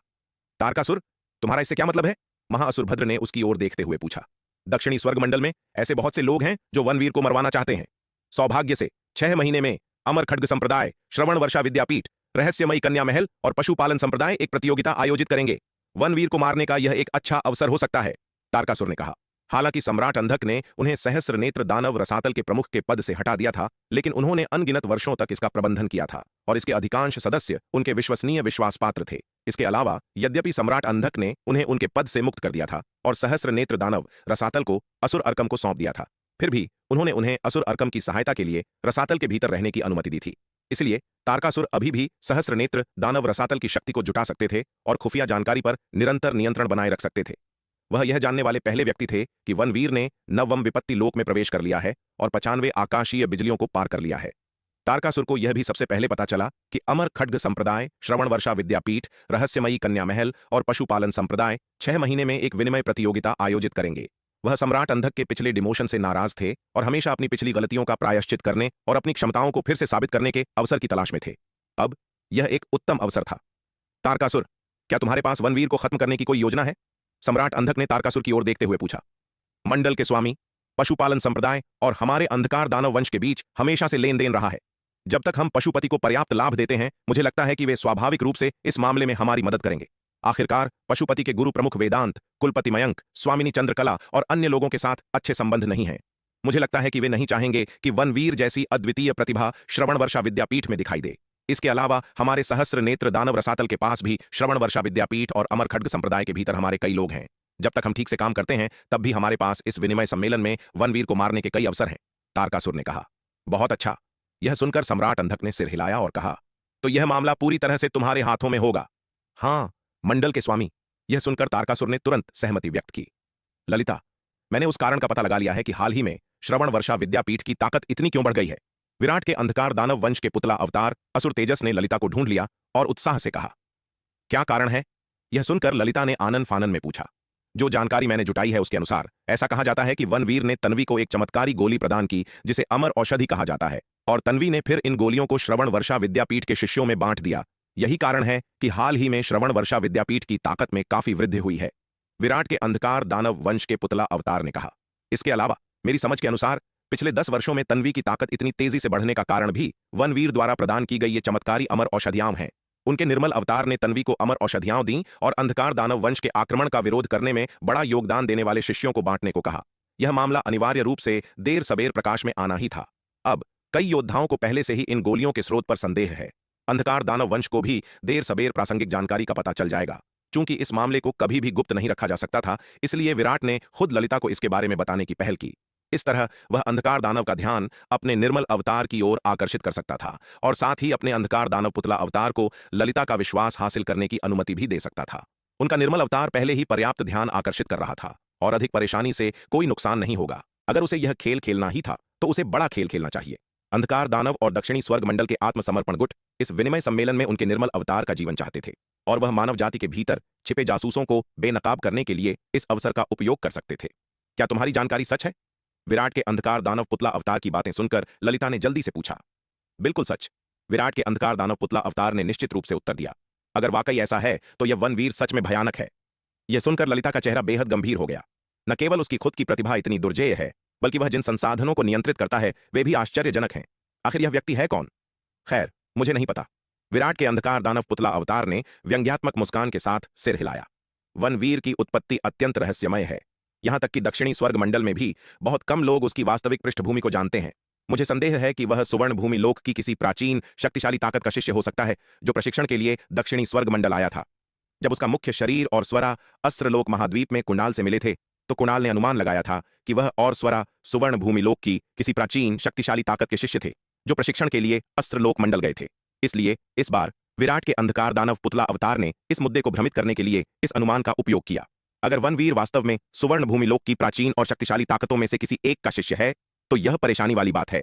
तारकासुर, तुम्हारा इससे क्या मतलब है? महाअसुर भद्र ने उसकी ओर देखते हुए पूछा। दक्षिणी स्वर्ग मंडल में ऐसे बहुत से लोग हैं जो वनवीर को मरवाना चाहते हैं। सौभाग्य से 6 महीने में अमर खड्ग संप्रदाय, श्रवण वर्षा विद्यापीठ, रहस्यमयी कन्या महल और पशुपालन संप्रदाय एक प्रतियोगिता आयोजित करेंगे। वनवीर को मारने का यह एक अच्छा अवसर हो सकता है, तारकासुर ने कहा। हालांकि सम्राट अंधक ने उन्हें सहस्र नेत्र दानव रसातल के प्रमुख के पद से हटा दिया था, लेकिन उन्होंने अनगिनत वर्षों तक इसका प्रबंधन किया था और इसके अधिकांश सदस्य उनके विश्वसनीय विश्वास पात्र थे। इसके अलावा यद्यपि सम्राट अंधक ने उन्हें उनके पद से मुक्त कर दिया था और सहस्र नेत्र दानव रसातल को असुर अर्कम को सौंप दिया था, फिर भी उन्होंने उन्हें असुर अर्कम की सहायता के लिए रसातल के भीतर रहने की अनुमति दी थी। इसलिए तारकासुर अभी भी सहस्र नेत्र दानव रसातल की शक्ति को जुटा सकते थे और खुफिया जानकारी पर निरंतर नियंत्रण बनाए रख सकते थे। वह यह जानने वाले पहले व्यक्ति थे कि वनवीर ने नवम विपत्ति लोक में प्रवेश कर लिया है और 95 आकाशीय बिजलियों को पार कर लिया है। तारकासुर को यह भी सबसे पहले पता चला कि अमर खड्ग संप्रदाय, श्रवण वर्षा विद्यापीठ, रहस्यमयी कन्या महल और पशुपालन संप्रदाय 6 महीने में एक विनिमय प्रतियोगिता आयोजित करेंगे। वह सम्राट अंधक के पिछले डिमोशन से नाराज थे और हमेशा अपनी पिछली गलतियों का प्रायश्चित करने और अपनी क्षमताओं को फिर से साबित करने के अवसर की तलाश में थे। अब यह एक उत्तम अवसर था। तारकासुर, क्या तुम्हारे पास वनवीर को खत्म करने की कोई योजना है? सम्राट अंधक ने तारकासुर की ओर देखते हुए पूछा। मंडल के स्वामी, पशुपालन संप्रदाय और हमारे अंधकार दानव वंश के बीच हमेशा से लेन देन रहा है। जब तक हम पशुपति को पर्याप्त लाभ देते हैं, मुझे लगता है कि वे स्वाभाविक रूप से इस मामले में हमारी मदद करेंगे। आखिरकार पशुपति के गुरु प्रमुख वेदांत, कुलपति मयंक, स्वामिनी चंद्रकला और अन्य लोगों के साथ अच्छे संबंध नहीं हैं। मुझे लगता है कि वे नहीं चाहेंगे कि वनवीर जैसी अद्वितीय प्रतिभा श्रवण वर्षा विद्यापीठ में दिखाई दे। इसके अलावा हमारे सहस्र नेत्र दानव रसातल के पास भी श्रवण वर्षा विद्यापीठ और अमर खड्ग संप्रदाय के भीतर हमारे कई लोग हैं। जब तक हम ठीक से काम करते हैं, तब भी हमारे पास इस विनिमय सम्मेलन में वनवीर को मारने के कई अवसर हैं, तारकासुर ने कहा। बहुत अच्छा। यह सुनकर सम्राट अंधक ने सिर हिलाया और कहा, तो यह मामला पूरी तरह से तुम्हारे हाथों में होगा। हाँ, मंडल के स्वामी। यह सुनकर तारकासुर ने तुरंत सहमति व्यक्त की। ललिता, मैंने उस कारण का पता लगा लिया है कि हाल ही में श्रवण वर्षा विद्यापीठ की ताकत इतनी क्यों बढ़ गई है। विराट के अंधकार दानव वंश के पुतला अवतार असुर तेजस ने ललिता को ढूंढ लिया और उत्साह से कहा। क्या कारण है? यह सुनकर ललिता ने आनन फानन में पूछा। जो जानकारी मैंने जुटाई है उसके अनुसार ऐसा कहा जाता है कि वनवीर ने तन्वी को एक चमत्कारी गोली प्रदान की जिसे अमर औषधि कहा जाता है, और तन्वी ने फिर इन गोलियों को श्रवण वर्षा विद्यापीठ के शिष्यों में बांट दिया। यही कारण है कि हाल ही में श्रवण वर्षा विद्यापीठ की ताकत में काफी वृद्धि हुई है, विराट के अंधकार दानव वंश के पुतला अवतार ने कहा। इसके अलावा मेरी समझ के अनुसार पिछले 10 वर्षों में तन्वी की ताकत इतनी तेजी से बढ़ने का कारण भी वनवीर द्वारा प्रदान की गई ये चमत्कारी अमर औषधियां हैं। उनके निर्मल अवतार ने तन्वी को अमर औषधियां दी और अंधकार दानव वंश के आक्रमण का विरोध करने में बड़ा योगदान देने वाले शिष्यों को बांटने को कहा। यह मामला अनिवार्य रूप से देर सबेर प्रकाश में आना ही था। अब कई योद्धाओं को पहले से ही इन गोलियों के स्रोत पर संदेह है। अंधकार दानव वंश को भी देर सबेर प्रासंगिक जानकारी का पता चल जाएगा। चूंकि इस मामले को कभी भी गुप्त नहीं रखा जा सकता था, इसलिए विराट ने खुद ललिता को इसके बारे में बताने की पहल की। इस तरह वह अंधकार दानव का ध्यान अपने निर्मल अवतार की ओर आकर्षित कर सकता था और साथ ही अपने अंधकार दानव पुतला अवतार को ललिता का विश्वास हासिल करने की अनुमति भी दे सकता था। उनका निर्मल अवतार पहले ही पर्याप्त ध्यान आकर्षित कर रहा था और अधिक परेशानी से कोई नुकसान नहीं होगा। अगर उसे यह खेल खेलना ही था तो उसे बड़ा खेल खेलना चाहिए। अंधकार दानव और दक्षिणी स्वर्ग मंडल के आत्मसमर्पण गुट इस विनिमय सम्मेलन में उनके निर्मल अवतार का जीवन चाहते थे और वह मानव जाति के भीतर छिपे जासूसों को बेनकाब करने के लिए इस अवसर का उपयोग कर सकते थे। क्या तुम्हारी जानकारी सच है? विराट के अंधकार दानव पुतला अवतार की बातें सुनकर ललिता ने जल्दी से पूछा। बिल्कुल सच, विराट के अंधकार दानव पुतला अवतार ने निश्चित रूप से उत्तर दिया। अगर वाकई ऐसा है तो यह वनवीर सच में भयानक है। यह सुनकर ललिता का चेहरा बेहद गंभीर हो गया। न केवल उसकी खुद की प्रतिभा इतनी दुर्जेय है, बल्कि वह जिन संसाधनों को नियंत्रित करता है वे भी आश्चर्यजनक हैं। आखिर यह व्यक्ति है कौन? खैर, मुझे नहीं पता। विराट के अंधकार दानव पुतला अवतार ने व्यंग्यात्मक मुस्कान के साथ सिर हिलाया। वनवीर की उत्पत्ति अत्यंत रहस्यमय है। यहां तक कि दक्षिणी स्वर्ग मंडल में भी बहुत कम लोग उसकी वास्तविक पृष्ठभूमि को जानते हैं। मुझे संदेह है कि वह सुवर्ण भूमि लोक की किसी प्राचीन शक्तिशाली ताकत का शिष्य हो सकता है जो प्रशिक्षण के लिए दक्षिणी स्वर्ग मंडल आया था। जब उसका मुख्य शरीर और स्वरा अस्त्रलोक महाद्वीप में कुणाल से मिले थे तो कुणाल ने अनुमान लगाया था कि वह और स्वरा सुवर्ण भूमि लोक की किसी प्राचीन शक्तिशाली ताकत के शिष्य थे जो प्रशिक्षण के लिए अस्त्रलोक मंडल गए थे। इसलिए इस बार विराट के अंधकार दानव पुतला अवतार ने इस मुद्दे को भ्रमित करने के लिए इस अनुमान का उपयोग किया। अगर वनवीर वास्तव में सुवर्ण भूमि लोक की प्राचीन और शक्तिशाली ताकतों में से किसी एक का शिष्य है तो यह परेशानी वाली बात है।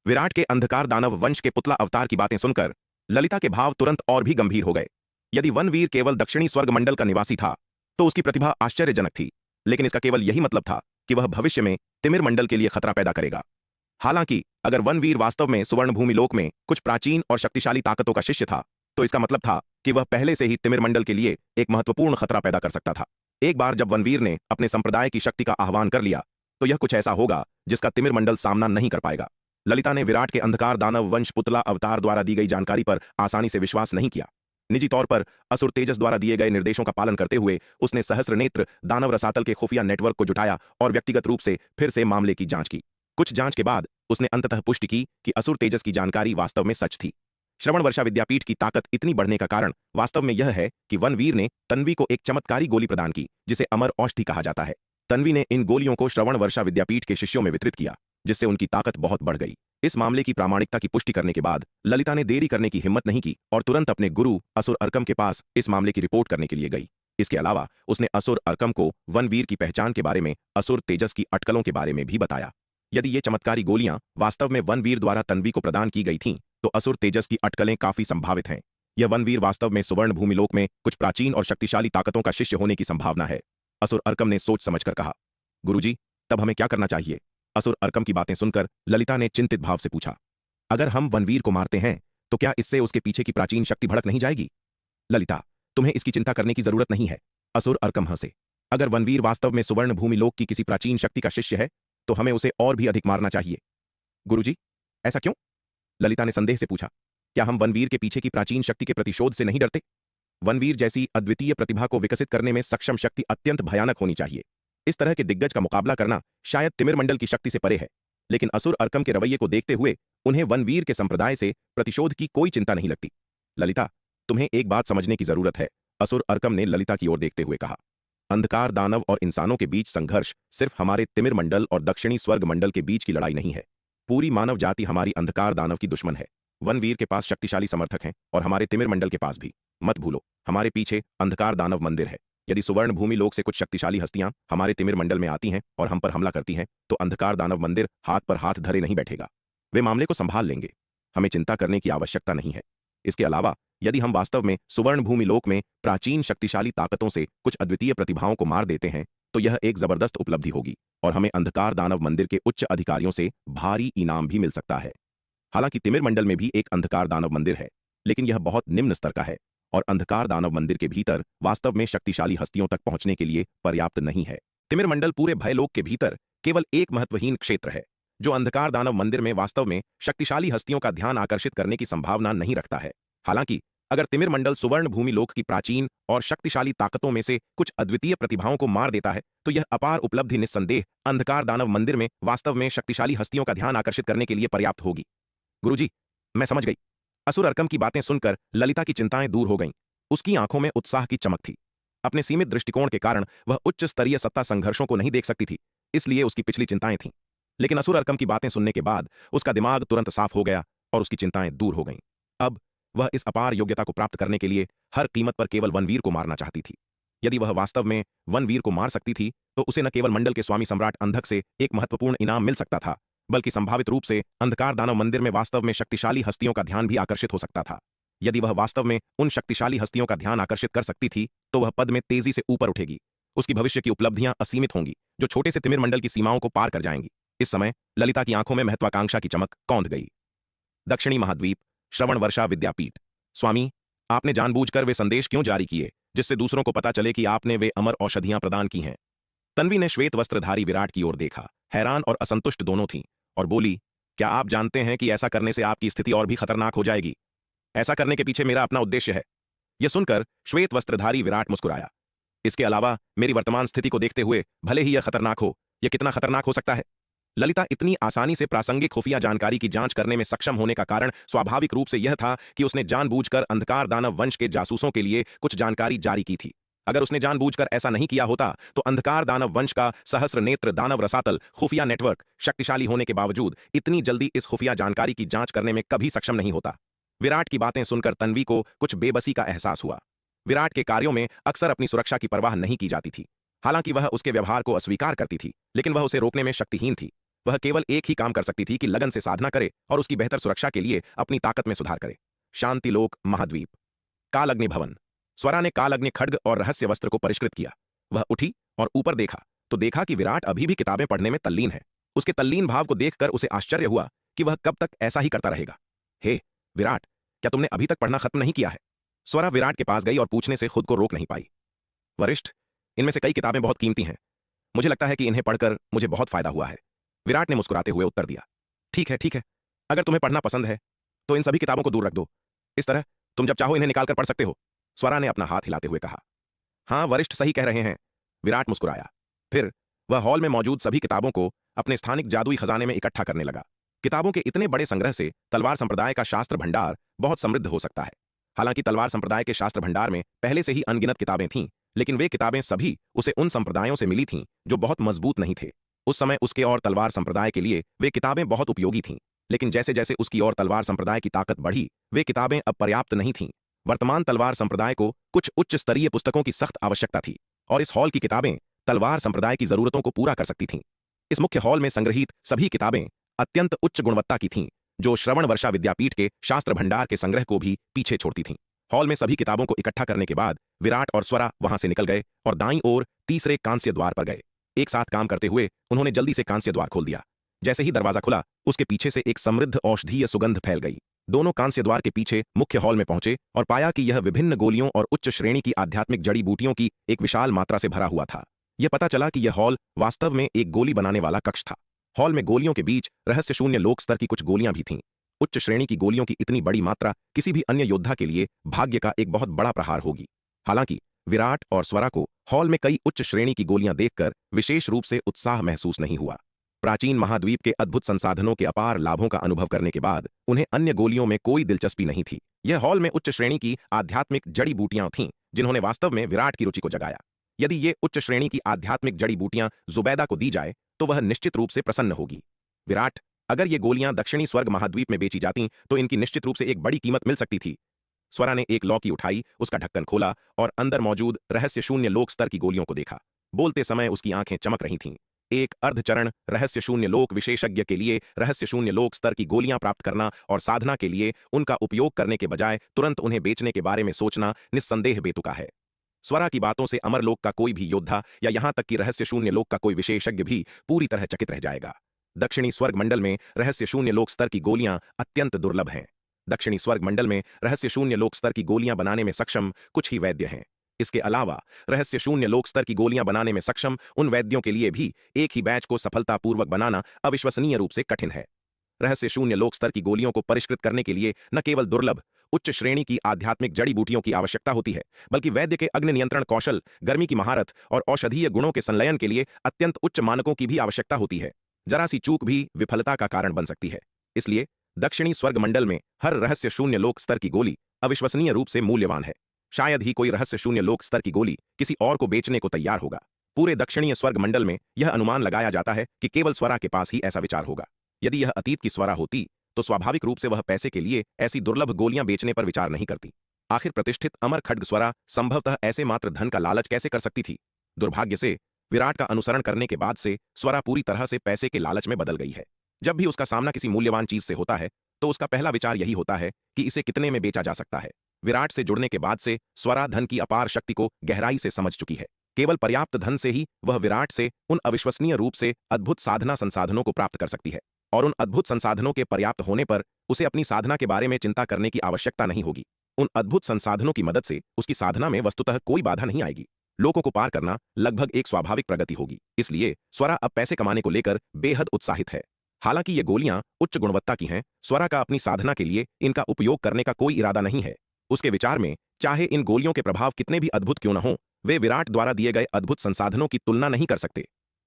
विराट के अंधकार दानव वंश के पुतला अवतार की बातें सुनकर ललिता के भाव तुरंत और भी गंभीर हो गए। यदि वनवीर केवल दक्षिणी स्वर्ग मंडल का निवासी था तो उसकी प्रतिभा आश्चर्यजनक थी, लेकिन इसका केवल यही मतलब था कि वह भविष्य में तिमिर मंडल के लिए खतरा पैदा करेगा। हालांकि अगर वनवीर वास्तव में सुवर्ण भूमि लोक में कुछ प्राचीन और शक्तिशाली ताकतों का शिष्य था तो इसका मतलब था कि वह पहले से ही तिमिर मंडल के लिए एक महत्वपूर्ण खतरा पैदा कर सकता था। एक बार जब वनवीर ने अपने संप्रदाय की शक्ति का आह्वान कर लिया तो यह कुछ ऐसा होगा जिसका तिमिर मंडल सामना नहीं कर पाएगा। ललिता ने विराट के अंधकार दानव वंश पुतला अवतार द्वारा दी गई जानकारी पर आसानी से विश्वास नहीं किया। निजी तौर पर असुर तेजस द्वारा दिए गए निर्देशों का पालन करते हुए उसने सहस्त्र नेत्र दानव रसातल के खुफिया नेटवर्क को जुटाया और व्यक्तिगत रूप से फिर से मामले की जांच की। कुछ जांच के बाद उसने अंततः पुष्टि की कि असुर तेजस की जानकारी वास्तव में सच थी। श्रवण वर्षा विद्यापीठ की ताकत इतनी बढ़ने का कारण वास्तव में यह है कि वनवीर ने तन्वी को एक चमत्कारी गोली प्रदान की जिसे अमर औषधि कहा जाता है। तन्वी ने इन गोलियों को श्रवण वर्षा विद्यापीठ के शिष्यों में वितरित किया जिससे उनकी ताकत बहुत बढ़ गई। इस मामले की प्रामाणिकता की पुष्टि करने के बाद ललिता ने देरी करने की हिम्मत नहीं की और तुरंत अपने गुरु असुर अर्कम के पास इस मामले की रिपोर्ट करने के लिए गई। इसके अलावा उसने असुर अर्कम को वनवीर की पहचान के बारे में, असुर तेजस की अटकलों के बारे में भी बताया। यदि ये चमत्कारी गोलियां वास्तव में वनवीर द्वारा तन्वी को प्रदान की गई थीं तो असुर तेजस की अटकलें काफी संभावित हैं। यह वनवीर वास्तव में सुवर्ण भूमि लोक में कुछ प्राचीन और शक्तिशाली ताकतों का शिष्य होने की संभावना है। असुर अर्कम ने सोच समझकर कहा। गुरुजी, तब हमें क्या करना चाहिए? असुर अर्कम की बातें सुनकर ललिता ने चिंतित भाव से पूछा। अगर हम वनवीर को मारते हैं तो क्या इससे उसके पीछे की प्राचीन शक्ति भड़क नहीं जाएगी? ललिता, तुम्हें इसकी चिंता करने की जरूरत नहीं है। असुर अर्कम हंसे। अगर वनवीर वास्तव में सुवर्ण भूमि लोक की किसी प्राचीन शक्ति का शिष्य है तो हमें उसे और भी अधिक मारना चाहिए। गुरुजी, ऐसा क्यों? ललिता ने संदेह से पूछा। क्या हम वनवीर के पीछे की प्राचीन शक्ति के प्रतिशोध से नहीं डरते? वनवीर जैसी अद्वितीय प्रतिभा को विकसित करने में सक्षम शक्ति अत्यंत भयानक होनी चाहिए। इस तरह के दिग्गज का मुकाबला करना शायद तिमिर मंडल की शक्ति से परे है, लेकिन असुर अर्कम के रवैये को देखते हुए उन्हें वनवीर के संप्रदाय से प्रतिशोध की कोई चिंता नहीं लगती। ललिता, तुम्हें एक बात समझने की जरूरत है, असुर अर्कम ने ललिता की ओर देखते हुए कहा। अंधकार दानव और इंसानों के बीच संघर्ष सिर्फ हमारे तिमिर मंडल और दक्षिणी स्वर्ग मंडल के बीच की लड़ाई नहीं है। पूरी मानव जाति हमारी अंधकार दानव की दुश्मन है। वनवीर के पास शक्तिशाली समर्थक हैं और हमारे तिमिर मंडल के पास भी। मत भूलो, हमारे पीछे अंधकार दानव मंदिर है। यदि सुवर्ण भूमि लोक से कुछ शक्तिशाली हस्तियां हमारे तिमिर मंडल में आती हैं और हम पर हमला करती हैं तो अंधकार दानव मंदिर हाथ पर हाथ धरे नहीं बैठेगा। वे मामले को संभाल लेंगे। हमें चिंता करने की आवश्यकता नहीं है। इसके अलावा यदि हम वास्तव में सुवर्ण भूमि लोक में प्राचीन शक्तिशाली ताकतों से कुछ अद्वितीय प्रतिभाओं को मार देते हैं तो यह एक जबरदस्त उपलब्धि होगी और हमें अंधकार दानव मंदिर के उच्च अधिकारियों से भारी इनाम भी मिल सकता है। हालांकि तिमिर मंडल में भी एक अंधकार दानव मंदिर है, लेकिन यह बहुत निम्न स्तर का है और अंधकार दानव मंदिर के भीतर वास्तव में शक्तिशाली हस्तियों तक पहुंचने के लिए पर्याप्त नहीं है। तिमिर मंडल पूरे भयलोक के भीतर केवल एक महत्वहीन क्षेत्र है जो अंधकार दानव मंदिर में वास्तव में शक्तिशाली हस्तियों का ध्यान आकर्षित करने की संभावना नहीं रखता है। हालांकि अगर तिमिर मंडल सुवर्ण भूमि लोक की प्राचीन और शक्तिशाली ताकतों में से कुछ अद्वितीय प्रतिभाओं को मार देता है, तो यह अपार उपलब्धि निस्संदेह अंधकार दानव मंदिर में वास्तव में शक्तिशाली हस्तियों का ध्यान आकर्षित करने के लिए पर्याप्त होगी। गुरुजी, मैं समझ गई। असुर अर्कम की बातें सुनकर ललिता की चिंताएं दूर हो गईं। उसकी आंखों में उत्साह की चमक थी। अपने सीमित दृष्टिकोण के कारण वह उच्च स्तरीय सत्ता संघर्षों को नहीं देख सकती थी, इसलिए उसकी पिछली चिंताएं थीं। लेकिन असुर अर्कम की बातें सुनने के बाद उसका दिमाग तुरंत साफ हो गया और उसकी चिंताएं दूर हो गईं। अब वह इस अपार योग्यता को प्राप्त करने के लिए हर कीमत पर केवल वनवीर को मारना चाहती थी। यदि वह वास्तव में वनवीर को मार सकती थी, तो उसे न केवल मंडल के स्वामी सम्राट अंधक से एक महत्वपूर्ण इनाम मिल सकता था, बल्कि संभावित रूप से अंधकार दानव मंदिर में वास्तव में शक्तिशाली हस्तियों का ध्यान भी आकर्षित हो सकता था। यदि वह वास्तव में उन शक्तिशाली हस्तियों का ध्यान आकर्षित कर सकती थी, तो वह पद में तेजी से ऊपर उठेगी। उसकी भविष्य की उपलब्धियां असीमित होंगी, जो छोटे से तिमिर मंडल की सीमाओं को पार कर जाएंगी। इस समय ललिता की आंखों में महत्वाकांक्षा की चमक कौंध गई। दक्षिणी महाद्वीप, श्रवण वर्षा विद्यापीठ। स्वामी, आपने जानबूझकर वे संदेश क्यों जारी किए जिससे दूसरों को पता चले कि आपने वे अमर औषधियां प्रदान की हैं? तन्वी ने श्वेत वस्त्रधारी विराट की ओर देखा। हैरान और असंतुष्ट दोनों थीं, और बोली, क्या आप जानते हैं कि ऐसा करने से आपकी स्थिति और भी खतरनाक हो जाएगी? ऐसा करने के पीछे मेरा अपना उद्देश्य है। यह सुनकर श्वेत वस्त्रधारी विराट मुस्कुराया। इसके अलावा मेरी वर्तमान स्थिति को देखते हुए भले ही यह खतरनाक हो, यह कितना खतरनाक हो सकता है? ललिता इतनी आसानी से प्रासंगिक खुफिया जानकारी की जांच करने में सक्षम होने का कारण स्वाभाविक रूप से यह था कि उसने जानबूझकर अंधकार दानव वंश के जासूसों के लिए कुछ जानकारी जारी की थी। अगर उसने जानबूझकर ऐसा नहीं किया होता, तो अंधकार दानव वंश का सहस्र नेत्र दानव रसातल खुफिया नेटवर्क शक्तिशाली होने के बावजूद इतनी जल्दी इस खुफिया जानकारी की जांच करने में कभी सक्षम नहीं होता। विराट की बातें सुनकर तन्वी को कुछ बेबसी का एहसास हुआ। विराट के कार्यों में अक्सर अपनी सुरक्षा की परवाह नहीं की जाती थी। हालांकि वह उसके व्यवहार को अस्वीकार करती थी, लेकिन वह उसे रोकने में शक्तिहीन थी। वह केवल एक ही काम कर सकती थी कि लगन से साधना करे और उसकी बेहतर सुरक्षा के लिए अपनी ताकत में सुधार करे। शांतिलोक महाद्वीप, कालअग्नि भवन। स्वरा ने कालअग्नि खड्ग और रहस्य वस्त्र को परिष्कृत किया। वह उठी और ऊपर देखा तो देखा कि विराट अभी भी किताबें पढ़ने में तल्लीन है। उसके तल्लीन भाव को देखकर उसे आश्चर्य हुआ कि वह कब तक ऐसा ही करता रहेगा। हे विराट, क्या तुमने अभी तक पढ़ना खत्म नहीं किया है? स्वरा विराट के पास गई और पूछने से खुद को रोक नहीं पाई। वरिष्ठ, इनमें से कई किताबें बहुत कीमती हैं। मुझे लगता है कि इन्हें पढ़कर मुझे बहुत फायदा हुआ है। विराट ने मुस्कुराते हुए उत्तर दिया। ठीक है, ठीक है। अगर तुम्हें पढ़ना पसंद है तो इन सभी किताबों को दूर रख दो। इस तरह तुम जब चाहो इन्हें निकालकर पढ़ सकते हो, स्वरा ने अपना हाथ हिलाते हुए कहा। हाँ, वरिष्ठ सही कह रहे हैं, विराट मुस्कुराया। फिर वह हॉल में मौजूद सभी किताबों को अपने स्थानिक जादुई खजाने में इकट्ठा करने लगा। किताबों के इतने बड़े संग्रह से तलवार संप्रदाय का शास्त्र भंडार बहुत समृद्ध हो सकता है। हालांकि तलवार संप्रदाय के शास्त्र भंडार में पहले से ही अनगिनत किताबें थीं, लेकिन वे किताबें सभी उसे उन संप्रदायों से मिली थीं जो बहुत मजबूत नहीं थे। उस समय उसके और तलवार संप्रदाय के लिए वे किताबें बहुत उपयोगी थीं, लेकिन जैसे जैसे उसकी और तलवार संप्रदाय की ताकत बढ़ी, वे किताबें अब पर्याप्त नहीं थीं। वर्तमान तलवार संप्रदाय को कुछ उच्च स्तरीय पुस्तकों की सख्त आवश्यकता थी, और इस हॉल की किताबें तलवार संप्रदाय की जरूरतों को पूरा कर सकती थीं। इस मुख्य हॉल में संग्रहित सभी किताबें अत्यंत उच्च गुणवत्ता की थीं, जो श्रवण वर्षा विद्यापीठ के शास्त्र भंडार के संग्रह को भी पीछे छोड़ती थीं। हॉल में सभी किताबों को इकट्ठा करने के बाद विराट और स्वरा वहां से निकल गए और दाईं ओर तीसरे कांस्य द्वार पर गए। एक साथ काम करते हुए उन्होंने जल्दी से कांस्य द्वार खोल दिया। जैसे ही दरवाजा खुला, उसके पीछे से एक समृद्ध औषधीय सुगंध फैल गई। दोनों कांस्य द्वार के पीछे मुख्य हॉल में पहुंचे और पाया कि यह विभिन्न गोलियों और उच्च श्रेणी की आध्यात्मिक जड़ी बूटियों की एक विशाल मात्रा से भरा हुआ था। यह पता चला कि यह हॉल वास्तव में एक गोली बनाने वाला कक्ष था। हॉल में गोलियों के बीच रहस्य शून्य लोक स्तर की कुछ गोलियां भी थीं। उच्च श्रेणी की गोलियों की इतनी बड़ी मात्रा किसी भी अन्य योद्धा के लिए भाग्य का एक बहुत बड़ा प्रहार होगी। हालांकि विराट और स्वरा को हॉल में कई उच्च श्रेणी की गोलियां देखकर विशेष रूप से उत्साह महसूस नहीं हुआ। प्राचीन महाद्वीप के अद्भुत संसाधनों के अपार लाभों का अनुभव करने के बाद उन्हें अन्य गोलियों में कोई दिलचस्पी नहीं थी। यह हॉल में उच्च श्रेणी की आध्यात्मिक जड़ी बूटियां थीं, जिन्होंने वास्तव में विराट की रुचि को जगाया। यदि ये उच्च श्रेणी की आध्यात्मिक जड़ी बूटियां जुबैदा को दी जाए तो वह निश्चित रूप से प्रसन्न होगी। विराट, अगर ये गोलियां दक्षिणी स्वर्ग महाद्वीप में बेची जाती तो इनकी निश्चित रूप से एक बड़ी कीमत मिल सकती थी। स्वरा ने एक लौकी उठाई, उसका ढक्कन खोला और अंदर मौजूद रहस्य शून्य लोक स्तर की गोलियों को देखा। बोलते समय उसकी आंखें चमक रही थीं। एक अर्धचरण रहस्य शून्य लोक विशेषज्ञ के लिए रहस्य शून्य लोक स्तर की गोलियां प्राप्त करना और साधना के लिए उनका उपयोग करने के बजाय तुरंत उन्हें बेचने के बारे में सोचना निस्संदेह बेतुका है। स्वरा की बातों से अमरलोक का कोई भी योद्धा या यहां तक कि रहस्य शून्य लोक का कोई विशेषज्ञ भी पूरी तरह चकित रह जाएगा। दक्षिणी स्वर्ग मंडल में रहस्य शून्य लोक स्तर की गोलियां अत्यंत दुर्लभ हैं। दक्षिणी स्वर्ग मंडल में रहस्य शून्य लोक स्तर की गोलियां बनाने में सक्षम कुछ ही वैद्य हैं। इसके अलावा रहस्य शून्य लोक स्तर की गोलियां बनाने में सक्षम उन वैद्यों के लिए भी एक ही बैच को सफलतापूर्वक बनाना अविश्वसनीय रूप से कठिन है। रहस्य शून्य लोक स्तर की गोलियों को परिष्कृत करने के लिए न केवल दुर्लभ उच्च श्रेणी की आध्यात्मिक जड़ी बूटियों की आवश्यकता होती है, बल्कि वैद्य के अग्नि नियंत्रण कौशल, गर्मी की महारत और औषधीय गुणों के संलयन के लिए अत्यंत उच्च मानकों की भी आवश्यकता होती है। जरा सी चूक भी विफलता का कारण बन सकती है। इसलिए दक्षिणी स्वर्ग मंडल में हर रहस्य शून्य लोक स्तर की गोली अविश्वसनीय रूप से मूल्यवान है। शायद ही कोई रहस्य शून्य लोक स्तर की गोली किसी और को बेचने को तैयार होगा। पूरे दक्षिणीय स्वर्ग मंडल में यह अनुमान लगाया जाता है कि केवल स्वरा के पास ही ऐसा विचार होगा। यदि यह अतीत की स्वरा होती तो स्वाभाविक रूप से वह पैसे के लिए ऐसी दुर्लभ गोलियां बेचने पर विचार नहीं करती। आखिर प्रतिष्ठित अमर खड्ग स्वरा संभवतः ऐसे मात्र धन का लालच कैसे कर सकती थी? दुर्भाग्य से विराट का अनुसरण करने के बाद से स्वरा पूरी तरह से पैसे के लालच में बदल गई है। जब भी उसका सामना किसी मूल्यवान चीज से होता है तो उसका पहला विचार यही होता है कि इसे कितने में बेचा जा सकता है। विराट से जुड़ने के बाद से स्वरा धन की अपार शक्ति को गहराई से समझ चुकी है। केवल पर्याप्त धन से ही वह विराट से उन अविश्वसनीय रूप से अद्भुत साधना संसाधनों को प्राप्त कर सकती है, और उन अद्भुत संसाधनों के पर्याप्त होने पर उसे अपनी साधना के बारे में चिंता करने की आवश्यकता नहीं होगी। उन अद्भुत संसाधनों की मदद से उसकी साधना में वस्तुतः कोई बाधा नहीं आएगी। लोगों को पार करना लगभग एक स्वाभाविक प्रगति होगी। इसलिए स्वरा अब पैसे कमाने को लेकर बेहद उत्साहित है। हालांकि ये गोलियां उच्च गुणवत्ता की हैं, स्वरा का अपनी साधना के लिए इनका उपयोग करने का कोई इरादा नहीं है। उसके विचार में चाहे इन गोलियों के प्रभाव कितने भी अद्भुत क्यों न हो, वे विराट द्वारा दिए गए अद्भुत संसाधनों की तुलना नहीं कर सकते।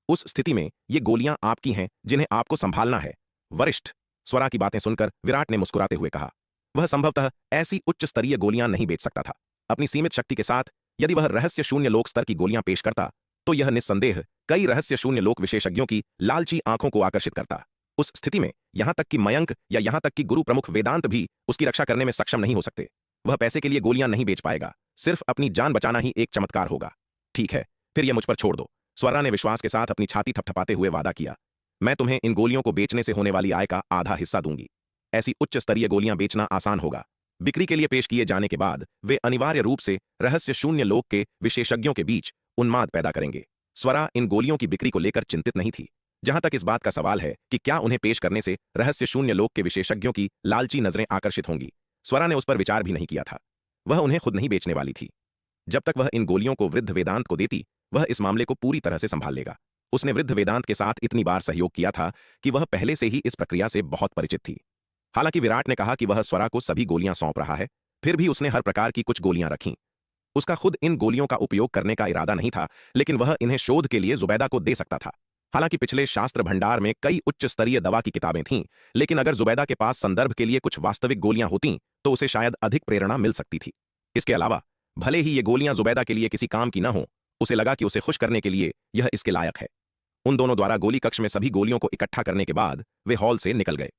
उस स्थिति में ये गोलियां आपकी हैं जिन्हें आपको संभालना है। वरिष्ठ, स्वरा की बातें सुनकर विराट ने मुस्कुराते हुए कहा। वह संभवतः ऐसी उच्च स्तरीय गोलियां नहीं बेच सकता था। अपनी सीमित शक्ति के साथ यदि वह रहस्य शून्य लोक स्तर की गोलियां पेश करता तो यह निस्संदेह कई रहस्य शून्य लोक विशेषज्ञों की लालची आंखों को आकर्षित करता। उस स्थिति में यहां तक कि मयंक या यहां तक कि गुरु प्रमुख वेदांत भी उसकी रक्षा करने में सक्षम नहीं हो सकते। वह पैसे के लिए गोलियां नहीं बेच पाएगा, सिर्फ अपनी जान बचाना ही एक चमत्कार होगा। ठीक है, फिर यह मुझ पर छोड़ दो, स्वरा ने विश्वास के साथ अपनी छाती थपथपाते हुए वादा किया। मैं तुम्हें इन गोलियों को बेचने से होने वाली आय का आधा हिस्सा दूंगी। ऐसी उच्च स्तरीय गोलियां बेचना आसान होगा। बिक्री के लिए पेश किए जाने के बाद वे अनिवार्य रूप से रहस्य शून्य लोक के विशेषज्ञों के बीच उन्माद पैदा करेंगे। स्वरा इन गोलियों की बिक्री को लेकर चिंतित नहीं थी। जहां तक इस बात का सवाल है कि क्या उन्हें पेश करने से रहस्य शून्य लोक के विशेषज्ञों की लालची नजरें आकर्षित होंगी, स्वरा ने उस पर विचार भी नहीं किया था। वह उन्हें खुद नहीं बेचने वाली थी। जब तक वह इन गोलियों को वृद्ध वेदांत को देती, वह इस मामले को पूरी तरह से संभाल लेगा। उसने वृद्ध वेदांत के साथ इतनी बार सहयोग किया था कि वह पहले से ही इस प्रक्रिया से बहुत परिचित थी। हालांकि विराट ने कहा कि वह स्वरा को सभी गोलियां सौंप रहा है, फिर भी उसने हर प्रकार की कुछ गोलियां रखीं। उसका खुद इन गोलियों का उपयोग करने का इरादा नहीं था, लेकिन वह इन्हें शोध के लिए जुबैदा को दे सकता था। हालांकि पिछले शास्त्र भंडार में कई उच्च स्तरीय दवा की किताबें थीं, लेकिन अगर जुबैदा के पास संदर्भ के लिए कुछ वास्तविक गोलियां होतीं तो उसे शायद अधिक प्रेरणा मिल सकती थी। इसके अलावा भले ही ये गोलियां जुबैदा के लिए किसी काम की न हो, उसे लगा कि उसे खुश करने के लिए यह इसके लायक है। उन दोनों द्वारा गोली कक्ष में सभी गोलियों को इकट्ठा करने के बाद वे हॉल से निकल गए।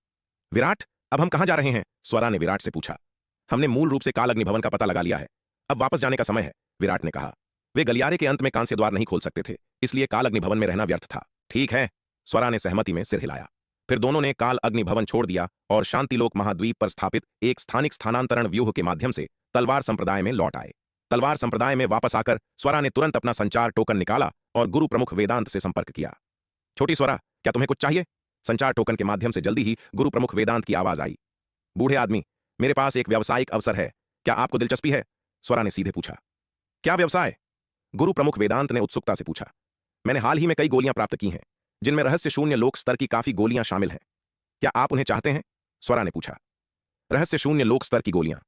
विराट, अब हम कहां जा रहे हैं? स्वरा ने विराट से पूछा। हमने मूल रूप से काल अग्नि भवन का पता लगा लिया है, अब वापस जाने का समय है, विराट ने कहा। वे गलियारे के अंत में कांस्य द्वार नहीं खोल सकते थे, इसलिए काल अग्नि भवन में रहना व्यर्थ था। ठीक है, स्वरा ने सहमति में सिर हिलाया। फिर दोनों ने काल अग्नि भवन छोड़ दिया और शांतिलोक महाद्वीप पर स्थापित एक स्थानिक स्थानांतरण व्यूह के माध्यम से तलवार संप्रदाय में लौट आए। तलवार संप्रदाय में वापस आकर स्वरा ने तुरंत अपना संचार टोकन निकाला और गुरु प्रमुख वेदांत से संपर्क किया। छोटी स्वरा, क्या तुम्हें कुछ चाहिए? संचार टोकन के माध्यम से जल्दी ही गुरु प्रमुख वेदांत की आवाज आई। बूढ़े आदमी, मेरे पास एक व्यावसायिक अवसर है, क्या आपको दिलचस्पी है? स्वरा ने सीधे पूछा। क्या व्यवसाय? गुरु प्रमुख वेदांत ने उत्सुकता से पूछा। मैंने हाल ही में कई गोलियां प्राप्त की हैं, जिनमें रहस्य शून्य लोक स्तर की काफी गोलियां शामिल हैं। क्या आप उन्हें चाहते हैं? स्वरा ने पूछा। रहस्य शून्य लोक स्तर की गोलियां?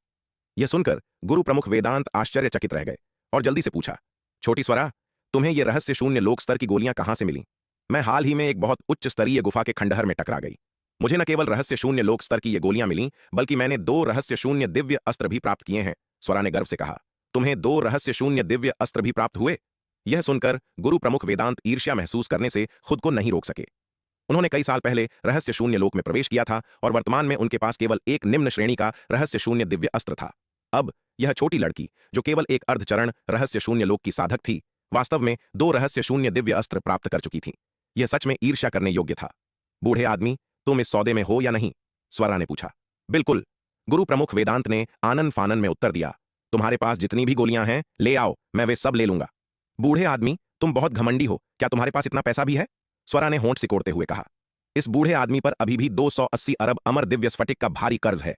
यह सुनकर गुरु प्रमुख वेदांत आश्चर्यचकित रह गए और जल्दी से पूछा। छोटी स्वरा, तुम्हें यह रहस्य शून्य लोक स्तर की गोलियां कहां से मिली? मैं हाल ही में एक बहुत उच्च स्तरीय गुफा के खंडहर में टकरा गई। मुझे न केवल रहस्य शून्य लोक स्तर की ये गोलियां मिली, बल्कि मैंने 2 रहस्य शून्य दिव्य अस्त्र भी प्राप्त किए हैं, स्वरा ने गर्व से कहा। तुम्हें 2 रहस्य शून्य दिव्य अस्त्र भी प्राप्त हुए? यह सुनकर गुरु प्रमुख वेदांत ईर्ष्या महसूस करने से खुद को नहीं रोक सके। उन्होंने कई साल पहले रहस्य शून्य लोक में प्रवेश किया था और वर्तमान में उनके पास केवल एक निम्न श्रेणी का रहस्य शून्य दिव्य अस्त्र था। अब यह छोटी लड़की, जो केवल एक अर्धचरण रहस्य शून्य लोक की साधक थी, वास्तव में 2 रहस्य शून्य दिव्य अस्त्र प्राप्त कर चुकी थी। यह सच में ईर्ष्या करने योग्य था। बूढ़े आदमी, तुम इस सौदे में हो या नहीं? स्वरा ने पूछा। बिल्कुल, गुरु प्रमुख वेदांत ने आनन फानन में उत्तर दिया। तुम्हारे पास जितनी भी गोलियां हैं ले आओ, मैं वे सब ले लूंगा। बूढ़े आदमी, तुम बहुत घमंडी हो, क्या तुम्हारे पास इतना पैसा भी है? स्वरा ने होंठ सिकोड़ते हुए कहा। इस बूढ़े आदमी पर अभी भी 280 अरब अमर दिव्य स्फटिक का भारी कर्ज है।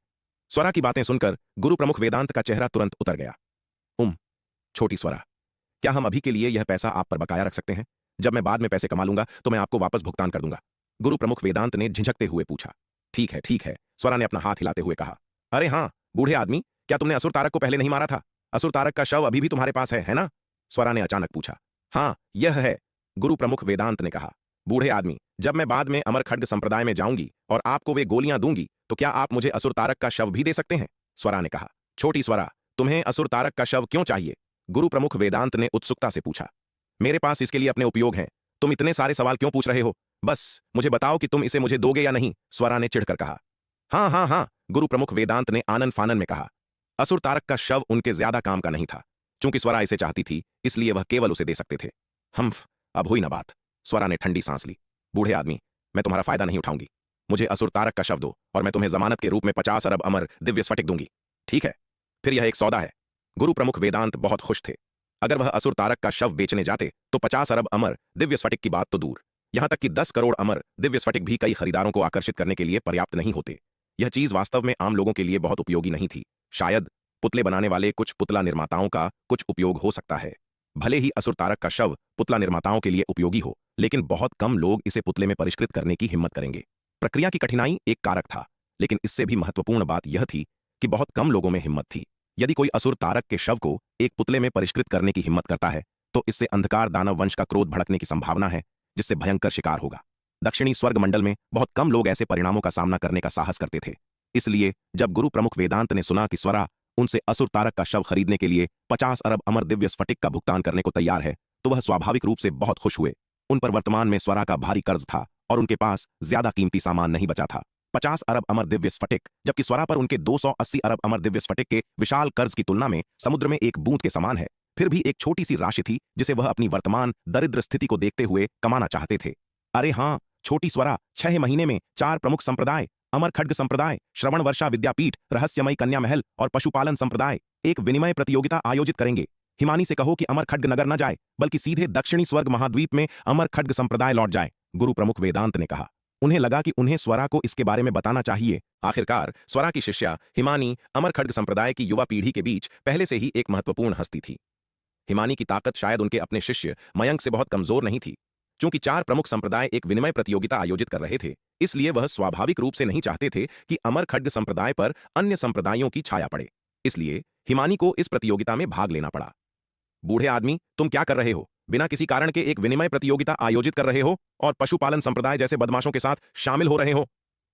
स्वरा की बातें सुनकर गुरु प्रमुख वेदांत का चेहरा तुरंत उतर गया। छोटी स्वरा, क्या हम अभी के लिए यह पैसा आप पर बकाया रख सकते हैं? जब मैं बाद में पैसे कमा लूंगा तो मैं आपको वापस भुगतान कर दूंगा। गुरु प्रमुख वेदांत ने झिझकते हुए पूछा। ठीक है, स्वरा ने अपना हाथ हिलाते हुए कहा। अरे हाँ, बूढ़े आदमी, क्या तुमने असुर तारक को पहले नहीं मारा था? असुर तारक का शव अभी भी तुम्हारे पास है ना? स्वरा ने अचानक पूछा। हाँ, यह है, गुरु प्रमुख वेदांत ने कहा। बूढ़े आदमी, जब मैं बाद में अमर खड्ग संप्रदाय में जाऊंगी और आपको वे गोलियां दूंगी तो क्या आप मुझे असुर तारक का शव भी दे सकते हैं? स्वरा ने कहा। छोटी स्वरा, तुम्हें असुर तारक का शव क्यों चाहिए? गुरु प्रमुख वेदांत ने उत्सुकता से पूछा। मेरे पास इसके लिए अपने उपयोग हैं। तुम इतने सारे सवाल क्यों पूछ रहे हो? बस मुझे बताओ कि तुम इसे मुझे दोगे या नहीं, स्वरा ने चिढ़कर कहा। हाँ हाँ हाँ, गुरु प्रमुख वेदांत ने आनन फानन में कहा। असुर तारक का शव उनके ज्यादा काम का नहीं था। चूंकि स्वरा इसे चाहती थी इसलिए वह केवल उसे दे सकते थे। हम्फ, अब हुई ना बात। स्वरा ने ठंडी सांस ली। बूढ़े आदमी, मैं तुम्हारा फायदा नहीं उठाऊंगी। मुझे असुर तारक का शव दो और मैं तुम्हें जमानत के रूप में 50 अरब अमर दिव्य स्फटिक दूंगी। ठीक है, फिर यह एक सौदा है। गुरु प्रमुख वेदांत बहुत खुश थे। अगर वह असुर तारक का शव बेचने जाते तो 50 अरब अमर दिव्य स्फटिक की बात तो दूर, यहां तक कि 10 करोड़ अमर दिव्य स्फटिक भी कई खरीदारों को आकर्षित करने के लिए पर्याप्त नहीं होते। यह चीज वास्तव में आम लोगों के लिए बहुत उपयोगी नहीं थी। शायद पुतले बनाने वाले कुछ पुतला निर्माताओं का कुछ उपयोग हो सकता है। भले ही असुर तारक का शव पुतला निर्माताओं के लिए उपयोगी हो, लेकिन बहुत कम लोग इसे पुतले में परिष्कृत करने की हिम्मत करेंगे। प्रक्रिया की कठिनाई एक कारक था, लेकिन इससे भी महत्वपूर्ण बात यह थी कि बहुत कम लोगों में हिम्मत थी। यदि कोई असुर तारक के शव को एक पुतले में परिष्कृत करने की हिम्मत करता है तो इससे अंधकार दानव वंश का क्रोध भड़कने की संभावना है, जिससे भयंकर शिकार होगा। दक्षिणी स्वर्ग मंडल में बहुत कम लोग ऐसे परिणामों का सामना करने का साहस करते थे। इसलिए जब गुरु प्रमुख वेदांत ने सुना कि स्वरा उनसे असुर तारक का शव खरीदने के लिए 50 अरब अमर दिव्य स्फटिक का भुगतान करने को तैयार है तो वह स्वाभाविक रूप से बहुत खुश हुए। उन पर वर्तमान में स्वरा का भारी कर्ज था और उनके पास ज्यादा कीमती सामान नहीं बचा था। 50 अरब अमर दिव्य स्फटिक, जबकि स्वरा पर उनके 280 अरब अमर दिव्य स्फटिक के विशाल कर्ज की तुलना में समुद्र में एक बूंद के समान है, फिर भी एक छोटी सी राशि थी जिसे वह अपनी वर्तमान दरिद्र स्थिति को देखते हुए कमाना चाहते थे। अरे हाँ, छोटी स्वरा 6 महीने में 4 प्रमुख संप्रदाय, अमर खड्ग संप्रदाय, श्रवण वर्षा विद्यापीठ, रहस्यमयी कन्या महल और पशुपालन संप्रदाय एक विनिमय प्रतियोगिता आयोजित करेंगे। हिमानी से कहो कि अमर खड्ग नगर न जाए बल्कि सीधे दक्षिणी स्वर्ग महाद्वीप में अमर खड्ग संप्रदाय लौट जाए, गुरु प्रमुख वेदांत ने कहा। उन्हें लगा कि उन्हें स्वरा को इसके बारे में बताना चाहिए। आखिरकार स्वरा की शिष्या हिमानी अमर खड्ग संप्रदाय की युवा पीढ़ी के बीच पहले से ही एक महत्वपूर्ण हस्ती थी। हिमानी की ताकत शायद उनके अपने शिष्य मयंक से बहुत कमजोर नहीं थी। चूंकि 4 प्रमुख संप्रदाय एक विनिमय प्रतियोगिता आयोजित कर रहे थे, इसलिए वह स्वाभाविक रूप से नहीं चाहते थे कि अमर खड्ग संप्रदाय पर अन्य संप्रदायों की छाया पड़े। इसलिए हिमानी को इस प्रतियोगिता में भाग लेना पड़ा। बूढ़े आदमी, तुम क्या कर रहे हो? बिना किसी कारण के एक विनिमय प्रतियोगिता आयोजित कर रहे हो और पशुपालन संप्रदाय जैसे बदमाशों के साथ शामिल हो रहे हो।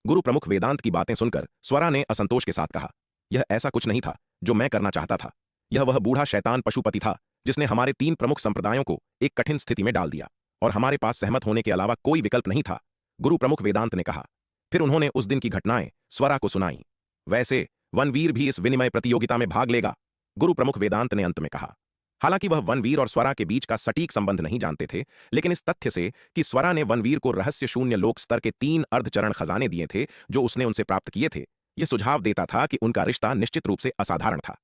गुरु प्रमुख वेदांत की बातें सुनकर स्वरा ने असंतोष के साथ कहा। यह ऐसा कुछ नहीं था जो मैं करना चाहता था। यह वह बूढ़ा शैतान पशुपति था जिसने हमारे 3 प्रमुख संप्रदायों को एक कठिन स्थिति में डाल दिया और हमारे पास सहमत होने के अलावा कोई विकल्प नहीं था, गुरु प्रमुख वेदांत ने कहा। फिर उन्होंने उस दिन की घटनाएं स्वरा को सुनाई। वैसे वनवीर भी इस विनिमय प्रतियोगिता में भाग लेगा, गुरु प्रमुख वेदांत ने अंत में कहा। हालांकि वह वनवीर और स्वरा के बीच का सटीक संबंध नहीं जानते थे, लेकिन इस तथ्य से कि स्वरा ने वनवीर को रहस्य शून्य लोक स्तर के 3 अर्धचरण खजाने दिए थे जो उसने उनसे प्राप्त किए थे, यह सुझाव देता था कि उनका रिश्ता निश्चित रूप से असाधारण था।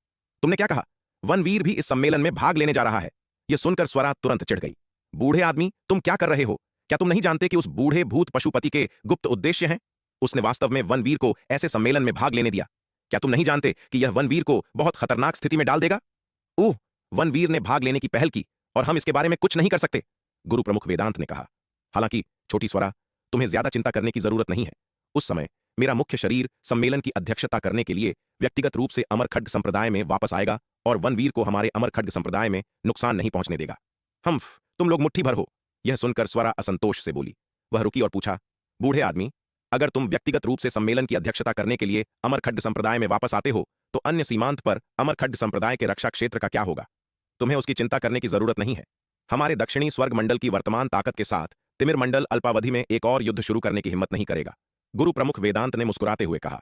तुमने क्या कहा? वनवीर भी इस सम्मेलन में भाग लेने जा रहा है? यह सुनकर स्वरा तुरंत चिढ़ गई। बूढ़े आदमी, तुम क्या कर रहे हो? क्या तुम नहीं जानते कि उस बूढ़े भूत पशुपति के गुप्त उद्देश्य हैं? उसने वास्तव में वनवीर को ऐसे सम्मेलन में भाग लेने दिया। क्या तुम नहीं जानते कि यह वनवीर को बहुत खतरनाक स्थिति में डाल देगा? ओह, वनवीर ने भाग लेने की पहल की और हम इसके बारे में कुछ नहीं कर सकते, गुरु प्रमुख वेदांत ने कहा। हालांकि छोटी स्वरा, तुम्हें ज्यादा चिंता करने की जरूरत नहीं है। उस समय मेरा मुख्य शरीर सम्मेलन की अध्यक्षता करने के लिए व्यक्तिगत रूप से अमर खड्ग संप्रदाय में वापस आएगा और वनवीर को हमारे अमर खड्ग संप्रदाय में नुकसान नहीं पहुंचने देगा। हम्फ, तुम लोग मुट्ठी भर हो। यह सुनकर स्वरा असंतोष से बोली। वह रुकी और पूछा, बूढ़े आदमी, अगर तुम व्यक्तिगत रूप से सम्मेलन की अध्यक्षता करने के लिए अमर खड्ग संप्रदाय में वापस आते हो तो अन्य सीमांत पर अमर खड्ग संप्रदाय के रक्षा क्षेत्र का क्या होगा? तुम्हें उसकी चिंता करने की जरूरत नहीं है। हमारे दक्षिणी स्वर्ग मंडल की वर्तमान ताकत के साथ तिमिर मंडल अल्पावधि में एक और युद्ध शुरू करने की हिम्मत नहीं करेगा, गुरु प्रमुख वेदांत ने मुस्कुराते हुए कहा।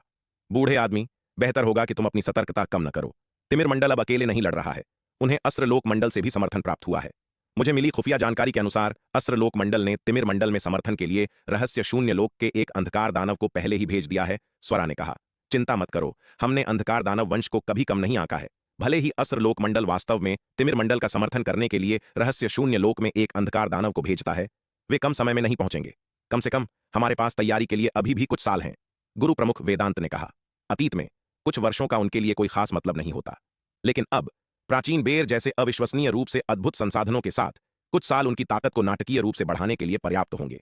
बूढ़े आदमी, बेहतर होगा कि तुम अपनी सतर्कता कम न करो। तिमिर मंडल अब अकेले नहीं लड़ रहा है, उन्हें अस्त्रलोक मंडल से भी समर्थन प्राप्त हुआ है। मुझे मिली खुफिया जानकारी के अनुसार अस्त्रलोक मंडल ने तिमिर मंडल में समर्थन के लिए रहस्य शून्य लोक के एक अंधकार दानव को पहले ही भेज दिया है, स्वरा ने कहा। चिंता मत करो, हमने अंधकार दानव वंश को कभी कम नहीं आंका है। भले ही अस्त्रलोक मंडल वास्तव में तिमिर मंडल का समर्थन करने के लिए रहस्य शून्य लोक में एक अंधकार दानव को भेजता है, वे कम समय में नहीं पहुंचेंगे। कम से कम हमारे पास तैयारी के लिए अभी भी कुछ साल हैं, गुरु प्रमुख वेदांत ने कहा। अतीत में कुछ वर्षों का उनके लिए कोई खास मतलब नहीं होता, लेकिन अब प्राचीन बेर जैसे अविश्वसनीय रूप से अद्भुत संसाधनों के साथ कुछ साल उनकी ताकत को नाटकीय रूप से बढ़ाने के लिए पर्याप्त होंगे।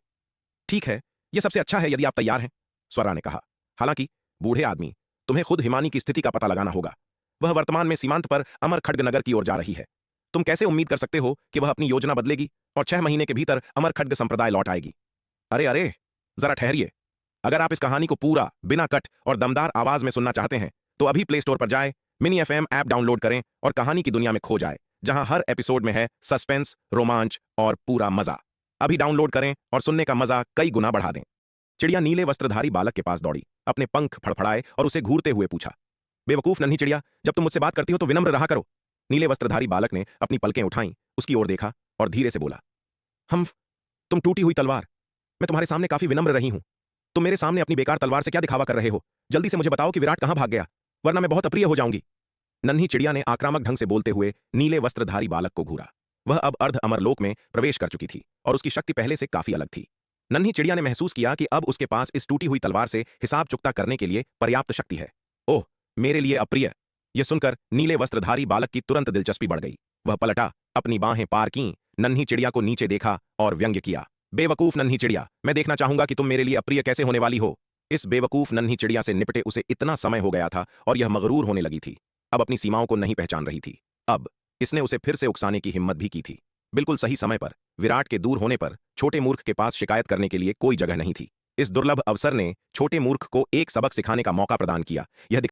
ठीक है, यह सबसे अच्छा है यदि आप तैयार हैं, स्वरा ने कहा। हालांकि बूढ़े आदमी, तुम्हें खुद हिमानी की स्थिति का पता लगाना होगा। वह वर्तमान में सीमांत पर अमर खड्गनगर की ओर जा रही है। तुम कैसे उम्मीद कर सकते हो कि वह अपनी योजना बदलेगी और 6 महीने के भीतर अमर खड्ग संप्रदाय लौट आएगी? अरे अरे, जरा ठहरिए। अगर आप इस कहानी को पूरा बिना कट और दमदार आवाज में सुनना चाहते हैं तो अभी प्ले स्टोर पर जाए, मिनी एफएम ऐप डाउनलोड करें और कहानी की दुनिया में खो जाए, जहां हर एपिसोड में है सस्पेंस, रोमांच और पूरा मजा। अभी डाउनलोड करें और सुनने का मजा कई गुना बढ़ा दें। चिड़िया नीले वस्त्रधारी बालक के पास दौड़ी, अपने पंख फड़फड़ाए और उसे घूरते हुए पूछा, बेवकूफ नन्ही चिड़िया, जब तुम मुझसे बात करती हो तो विनम्र रहा करो। नीले वस्त्रधारी बालक ने अपनी पलकें उठाईं, उसकी ओर देखा और धीरे से बोला, हम, तुम टूटी हुई तलवार, मैं तुम्हारे सामने काफी विनम्र रही हूं। तुम मेरे सामने अपनी बेकार तलवार से क्या दिखावा कर रहे हो? जल्दी से मुझे बताओ कि विराट कहां भाग गया, वरना मैं बहुत अप्रिय हो जाऊंगी। नन्ही चिड़िया ने आक्रामक ढंग से बोलते हुए नीले वस्त्रधारी बालक को घूरा। वह अब अर्ध अमरलोक में प्रवेश कर चुकी थी और उसकी शक्ति पहले से काफी अलग थी। नन्ही चिड़िया ने महसूस किया कि अब उसके पास इस टूटी हुई तलवार से हिसाब चुकता करने के लिए पर्याप्त शक्ति है। ओह, मेरे लिए अप्रिय। यह सुनकर नीले वस्त्रधारी बालक की तुरंत दिलचस्पी बढ़ गई। वह पलटा, अपनी बाहें पार की, नन्ही चिड़िया को नीचे देखा और व्यंग्य किया, बेवकूफ नन्ही चिड़िया, मैं देखना चाहूंगा कि तुम मेरे लिए अप्रिय कैसे होने वाली हो। इस बेवकूफ नन्ही चिड़िया से निपटे उसे इतना समय हो गया था और यह मगरूर होने लगी थी। अब अपनी सीमाओं को नहीं पहचान रही थी। अब इसने उसे फिर से उकसाने की हिम्मत भी की थी। बिल्कुल सही समय पर विराट के दूर होने पर छोटे मूर्ख के पास शिकायत करने के लिए कोई जगह नहीं थी। इस दुर्लभ अवसर ने छोटे मूर्ख को एक सबक सिखाने का मौका प्रदान किया। यह